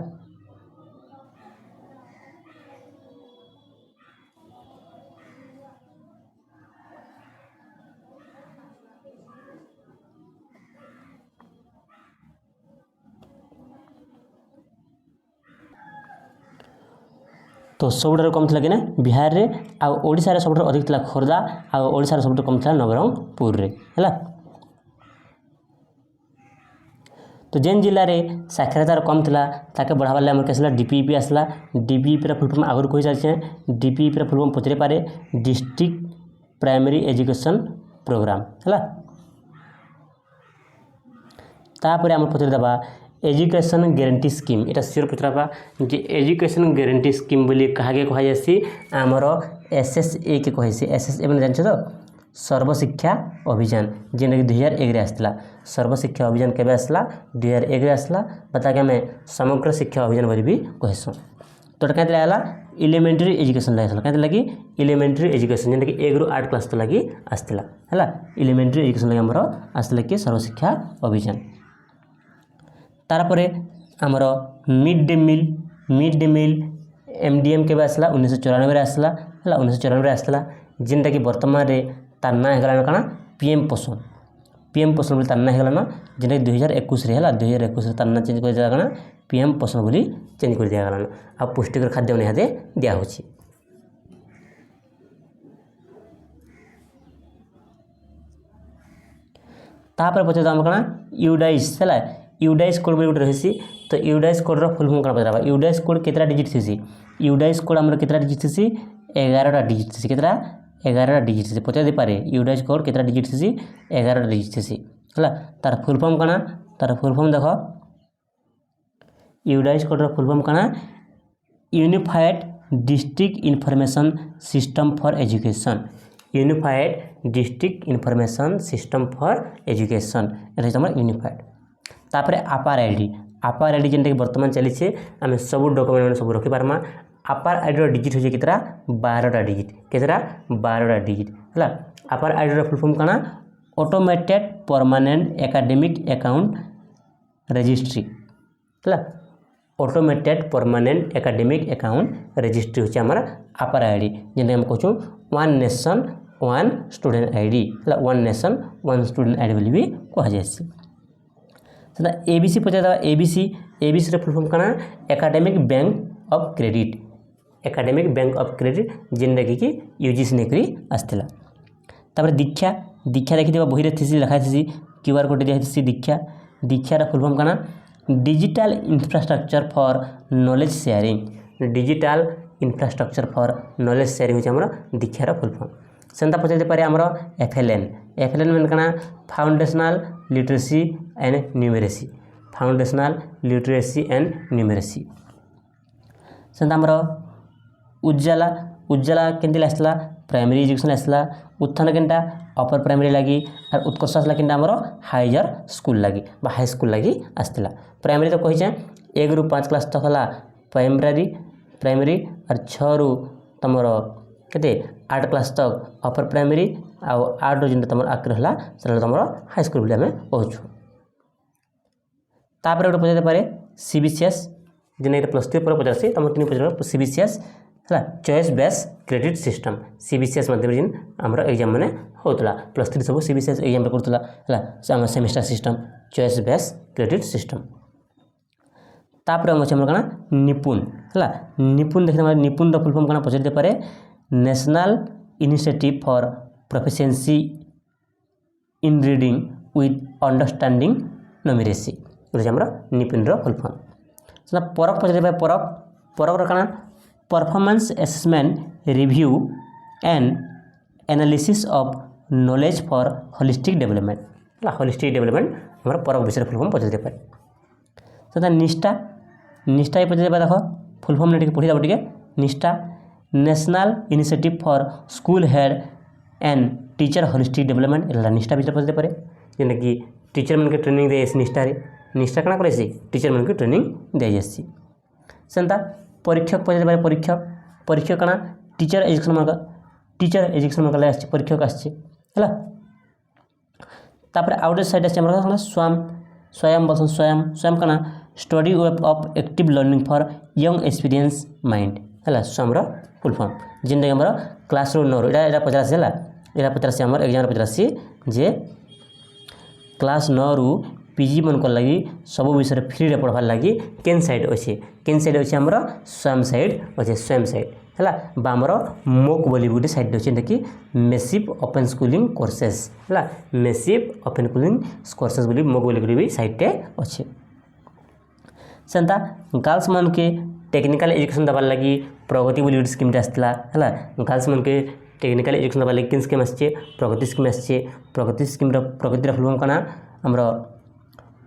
तो सबुठार कम थिला कि बिहार रे आ ओडिशा रे सबुठार अधिक थिला खोर्धा आ ओडिशा रे सबुठार कम थिला नवरंगपुर रे हला। तो जेन जिल्ला रे साक्षरतार कम थिला ताके बढ़ावा ले हमर केसला DPEP आसला। DPEP रा फुल फॉर्म आगर कहि जाछे DPEP रा फुल फॉर्म पचरे पारे डिस्ट्रिक्ट प्राइमरी एजुकेशन प्रोग्राम हला। तापर हमर पचरे दबा एजुकेशन गारंटी स्कीम एटा सियर पचराबा जे एजुकेशन गारंटी स्कीम बोली कहागे कहा जासी हमर SSA के कहैसी SSA माने जानछ तो सर्वशिक्षा अभियान जेन कि 2001 रे आसला। सर्वशिक्षा अभियान केबे आसला 2001 रे आसला बता के हमें समग्र शिक्षा अभियान बोली भी कहसु। तो एटा काते आला एलिमेंटरी एजुकेशन लागला काते लगी एलिमेंटरी एजुकेशन जेन कि 1 रू 8 क्लास तो लगी आस्तिला हला। एलिमेंटरी एजुकेशन लगी हमर आसला कि सर्वशिक्षा अभियान। तार परे हमर मिड डे मील MDM केबे आसला 1994 रे आसला हला 1994 रे आसला जेनटा कि वर्तमान रे तार ना हेगला कना PM पोषण बोली तार ना हेगला ना जेनटा कि 2021 रे हला 2021 रे तार ना चेंज कर दिया कना PM पोषण बोली चेंज कर दिया गला आ पुष्टिकर खाद्य ने हाते दिया होछि। तापर पछे हम कना यूडाइस हला यूडाइस कोड बोली गोटे रहसी। तो यूडाइस कोड रो फुल फॉर्म कना पचराबा यूडाइस कोड केतरा डिजिट थिसी यूडाइस कोड हमर केतरा डिजिट थिसी 11टा डिजिट थिसी केतरा 11टा डिजिट थिसी पचा दे पारे यूडाइस कोड केतरा डिजिट थिसी 11टा डिजिट थिसी हला। तार फुल फॉर्म कना तार फुल फॉर्म देखो यूडाइस कोड रो फुल फॉर्म कना unified district information system for education unified district information system for education एटा हमर यूनिफाइड। तापर आपार आईडी जेनटा कि वर्तमान चली छे आमे सब डॉक्यूमेंट में सब रखि पारमा। आपार आईडी रो डिजिट होजे केतरा 12टा डिजिट केतरा 12टा डिजिट हला। आपार आईडी रो फुल फॉर्म कना automated permanent academic account registry हला। Automated permanent academic account registry होचे हमर आपार आईडी जेने हम कहचो one nation one student ID हला one nation one student ID बोली भी कहा जायसी। सदा ABC पचा दबा ABC रे फुल फॉर्म कना एकेडमिक बैंक ऑफ क्रेडिट जेनटा कि UGC ने करी आस्थिला। तापर दीक्षा देखि देबा बहिरे थिसी लिखा थिसी QR कोड दिया थिसी दीक्षा रा फुल फॉर्म कना digital infrastructure for knowledge sharing digital infrastructure for knowledge sharing होचे हमर दीक्षा रा फुल फॉर्म। सेंता पचा दे पारे हमर FLN मन कना foundational literacy and numeracy foundational literacy and numeracy. Santa हमर उज्जला केंति आसला प्राइमरी एजुकेशन आसला। उत्थान केनटा अपर प्राइमरी लगी और उत्कर्ष आसला केनटा हमर हायर स्कूल लगी बा हाई स्कूल लगी आसला। प्राइमरी तो कहि 1 रू 5 क्लास तक हला प्राइमरी और 6 रू तमरो केते 8 क्लास तक अपर प्राइमरी आउ 8 जेनटा तुम आक रहा से तुम हाईस्कल बोली आम कहूँ। तापर गोटे पचार पारे सीबीसीएस जेने +3 पर पचार तुम 3 पचार सीबीसीएस है choice base credit system CBCS मध्यम जिन आमर एग्जाम मैंने होता +3 सब सीबीसीएस एग्जाम करूला है semester system choice base credit system. तापर अच्छे आम क्या निपुण है निपुण देखते निपुण फुल फॉर्म क्या पचार पारे national initiative for proficiency in reading with understanding numeracy आमर निपुण फुल फॉर्म। परक पचार परक परक क्या performance assessment review and analysis of knowledge for holistic development holistic development आमर परक विषय फुल फॉर्म पचार पारे। निष्ठा निष्ठा पचार देख फुल फॉर्म ने पढ़ी देव टे निष्ठा national initiative for school head and teacher holistic development एला निष्ठा विषय पचार पारे जेनटा कि टीचर मन के ट्रेनिंग दे निष्ठा निष्ठा क्या करे टीचर मन के ट्रेनिंग दी जासी। सेंता परीक्षक पचार पारे परीक्षक परीक्षक क्या टीचर एजुकेशन मन टीचर एजुकेशन मन आस परीक्षक आसला। तापर आउट साइड आम स्वयं स्वयं बोल स्वयं स्वयं क्या study web of active learning for young experience mind है स्वयं फुल फॉर्म जेनटा आम क्लास रूम 9 यहाँ पचार यहाँ पचार आम एग्जाम पचार जे क्लास 9 रु पीजी मन लगी सब विषय फ्री पढ़वार लगी केन साइड अच्छे आमर स्वयं साइड अच्छे स्वयं साइड है आमर मोक बोली गोटे साइड अच्छे जेनटा कि मेसिव ओपन स्कूलिंग कोर्सेस है मेसिव ओपन स्कूलिंग कोर्सेस बोली मोक बोली भी साइड अच्छे। सेंता गर्ल्स मन के टेक्निकल एजुकेशन दबार लगी प्रगति बोली गोटे स्कीम आसला है गर्ल्स मन के टेक्निकल एजुकेशन दबार लगी किन स्कीम आसे प्रगति स्कीम आसे प्रगति स्कीम प्रगति फुल फॉर्म क्या आमर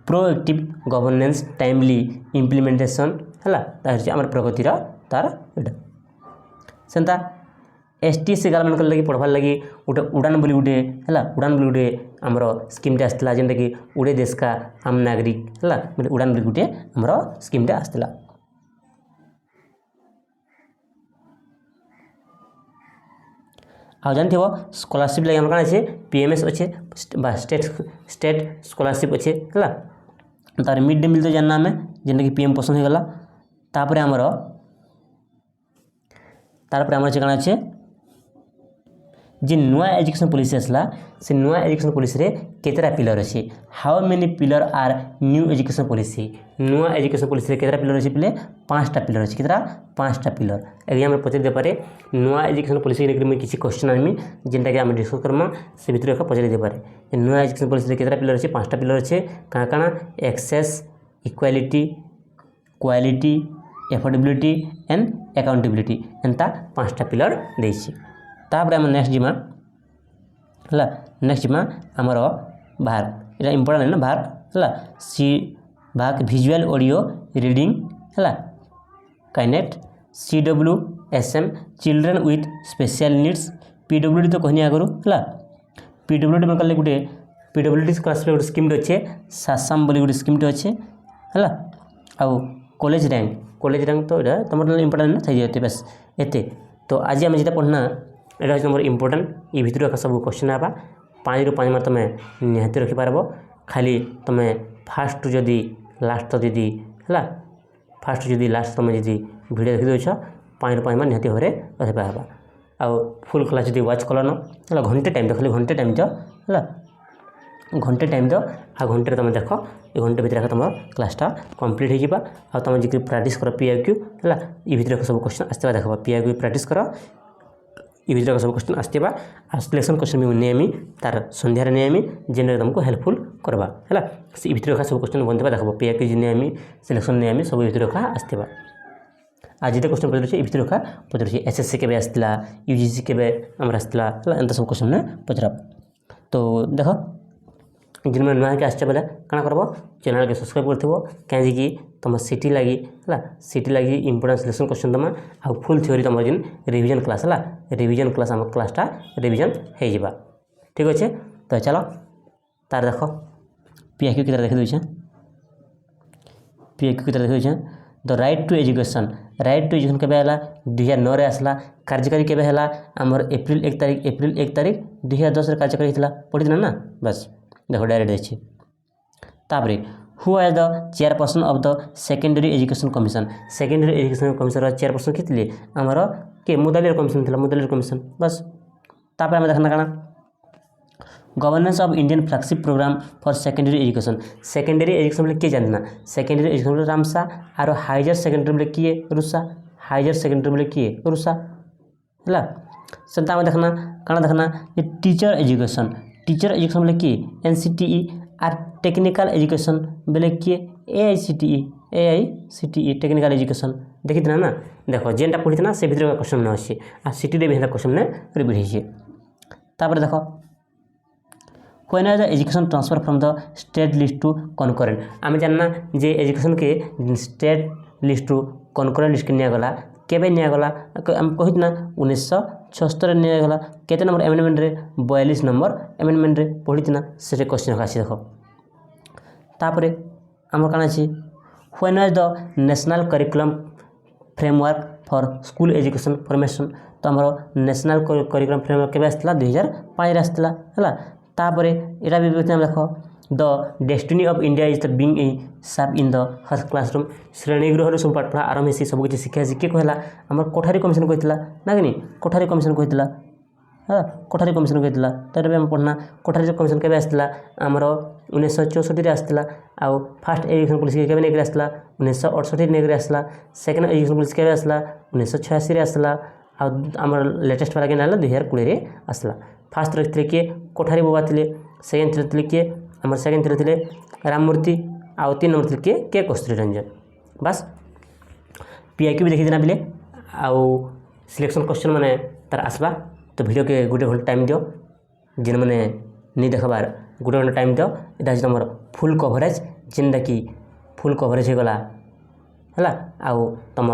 प्रोएक्टिव गवर्नेंस टाइमली इम्प्लीमेंटेशन है आमर प्रगतिर तार यहाँ। सेंता एसटी सी गार्ल मन लगी पढ़वार लगी गोटे उड़ान बोली गोटे है उड़ान बोली गोटे आमर स्कीमटे आसला जेनटा कि उड़े देश का आम नागरिक है उड़ान बोली गोटे आमर स्कीमटे आसला। आ जानते स्कॉलरशिप लगे क्या अच्छे पीएमएस अच्छे स्टेट स्कॉलरशिप अच्छे है तार मिड डे मिल तो जानना आम जेनटा कि पीएम पोषण हो गला। तापर आमर क्या अच्छे जी नुआ एजुकेशन पॉलिसी आसला से नुआ एजुकेशन पॉलिसी रे केतरा पिलर अच्छे how many pillar are new education policy नुआ एजुकेशन पॉलिसी रे केतरा पिलर अच्छे पे 5टा पिलर अच्छे केतरा 5टा पिलर एग्जाम में पचार दे पारे नुआ एजुकेशन पॉलिसी लेकर मुझे किसी क्वेश्चन आनमी जेनटा कि आम डिस्कस करमा से भितर एक पचार दे पारे नुआ एजुकेशन पॉलिसी रे केतरा पिलर अच्छे 5टा पिलर अच्छे क्या क्या access equality quality affordability and accountability एंता 5टा पिलर देछि। तापर आम नेक्स्ट जीमा है नेक्स्ट जीमा आमर भाग ये इंपोर्टेंट है ना भाग है सी भाग विजुअल ऑडियो रीडिंग है काइनेट CWSM children with special needs PWD तो कहनी आगु है PWD में कले गोटे PWD क्लास गोटे स्कीम अच्छे सासाम बोली गोटे स्कीम अच्छे है आउ कॉलेज रैंक तो ये तुम इंपोर्टेंट ना थी बस एते। तो आज आम जो पढ़ना यहाँ हूँ मोर इम्पोर्टेंट ये भितर का सब क्वेश्चन आवा 5 ରୁ 5 मार्क तुम निहाती रखिपार खाली तुम फास्ट जदि लास्ट दीदी है फास्ट जदि लास्ट तुम जी वीडियो देखी देछ 5 ରୁ 5 मार्क निहाती भाव रखा आउ फुल क्लास जब वाच कलन है घंटे टाइम दो खाली घंटे टाइम दो है घंटे टाइम दो आ घंटे तुम देख ये घंटे भितर तुम क्लासटा कंप्लीट हो तुम जी प्राक्ट कर PIQ है ये भितर सब क्वेश्चन आसवा देख PIQ प्राक्ट कर ये भितर सब क्वेश्चन आसवा आ सिलेक्शन क्वेश्चन भी नेमी तार संध्यार नेमी जेन तुमको हेल्पफुल करवा है ये भितर सब क्वेश्चन बनता देख PIQ नेमी सिलेक्शन नेमी सब भितर आसवा आज जो क्वेश्चन पचार भितर पचार SSC के आसला UGC के आमर आसला एंत सब क्वेश्चन पचरा। तो देख जिन मैंने नुआ के आसचे बेले क्या करब चैनल के सब्सक्राइब कर कहीं तुम सीटी लगी है सीटी लगी इंपोर्टेंट सिलेक्शन क्वेश्चन दमा आ फुल थ्योरी तुम जिन रिविजन क्लास है रिविजन क्लास आम क्लासटा रिविजन हो जावा ठीक अच्छे। तो चलो तार देख PIQ की तरह देखी दूचे PIQ की तरह देखी द राइट टू एजुकेशन केबे हला 2009 रे आसला कार्यकारी केबे हला हमर एप्रिल 1 तारिख 2010 रे कार्यकारी हितला पढ़ी ना बस देखो डायरेक्ट अछि तापरे who are the chairperson of the secondary education commission रो चेयरपर्सन कितले हमर के मुदालिर कमिशन बस तापरे हम देखना काना governance of Indian flagship programme for secondary education बोले किए जानना सेकेंडरी एजुकेशन बोले रामसा और हाइजर सेकेंडरी बोले किए रुसा है सेंता में देखना काना देखना ये टीचर एजुकेशन बोले किए NCTE और टेक्निकल एजुकेशन बोले किए AICTE टेक्निकल एजुकेशन देखी ना देखो जेनटा पढ़ी ना से भीतर क्वेश्चन न अच्छे आ सिटी भी क्वेश्चन ने रिपीट होइए तापर देखो when is the education transfer from the state list to concurrent आम जानना जे एजुकेशन के state list to concurrent list के निगला केबे निगला हम कहित ना 1976 रे निगला केते नंबर अमेंडमेंट रे 42 नंबर अमेंडमेंट रे पढ़ित ना से क्वेश्चन आसी देखो तापरे हमर काना छी when is the national curriculum framework for school education formation तो हमर नेशनल करिकुलम फ्रेमवर्क केबे आस्थिला 2005 रे आस्थिला हला तापरे एटा भी देखो the destiny of India is the being a साफ इन द फर्स्ट क्लासरूम श्रेणी गृह सब पाठ पढ़ा आरंभ से सब किसी शिक्षा किए कहला हमर कोठारी कमिशन कहला ना कि कोठारी कमिशन कहला कोठारी कमिशन कहला तार भी हम पढ़ना कोठारी कमिशन केबे आस्थिला हमर 1964 रे आस्थिला आ फर्स्ट एजुकेशन पॉलिसी केबे नेगरे आस्थिला 1968 नेगरे आस्थिला सेकंड एजुकेशन पॉलिसी केबे आस्थिला 1986 रे आस्थिला आ हमर लेटेस्ट वाला के नाला 2020 रे आस्थिला फर्स्ट रखते किए कोठारी बाबा थे सेकेंड थे किए आम सेकेंड थे राममूर्ति आउ 3 नंबर थे के कस्तूरी रंजन बस PIQ भी देखी देना बिले आउ सिलेक्शन क्वेश्चन माने तार आसबा तो वीडियो के गोटे घंटा टाइम दियो जिन मैंने नहीं देखबार गोटे घंटा टाइम दियो इटा तुम फुल कवरेज जेनटा कि फुल कवरेज हो गला है आउ तुम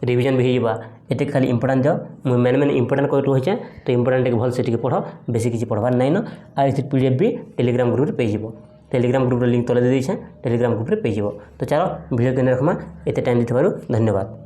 रिविजन भी होगा ये खाली इंपोर्टां दियो मुझे मेन इंपोर्टां कह रही तो इंपोर्टां भल से पढ़ बेसी किसी पढ़वार नाइन आ PDF भी टेलीग्राम ग्रुप पे पेज टेलीग्राम ग्रुप लिंक तले दे टेलीग्राम ग्रुप पे पेज तो चलो वीडियो के रखमा एत टाइम देथिबारु धन्यवाद।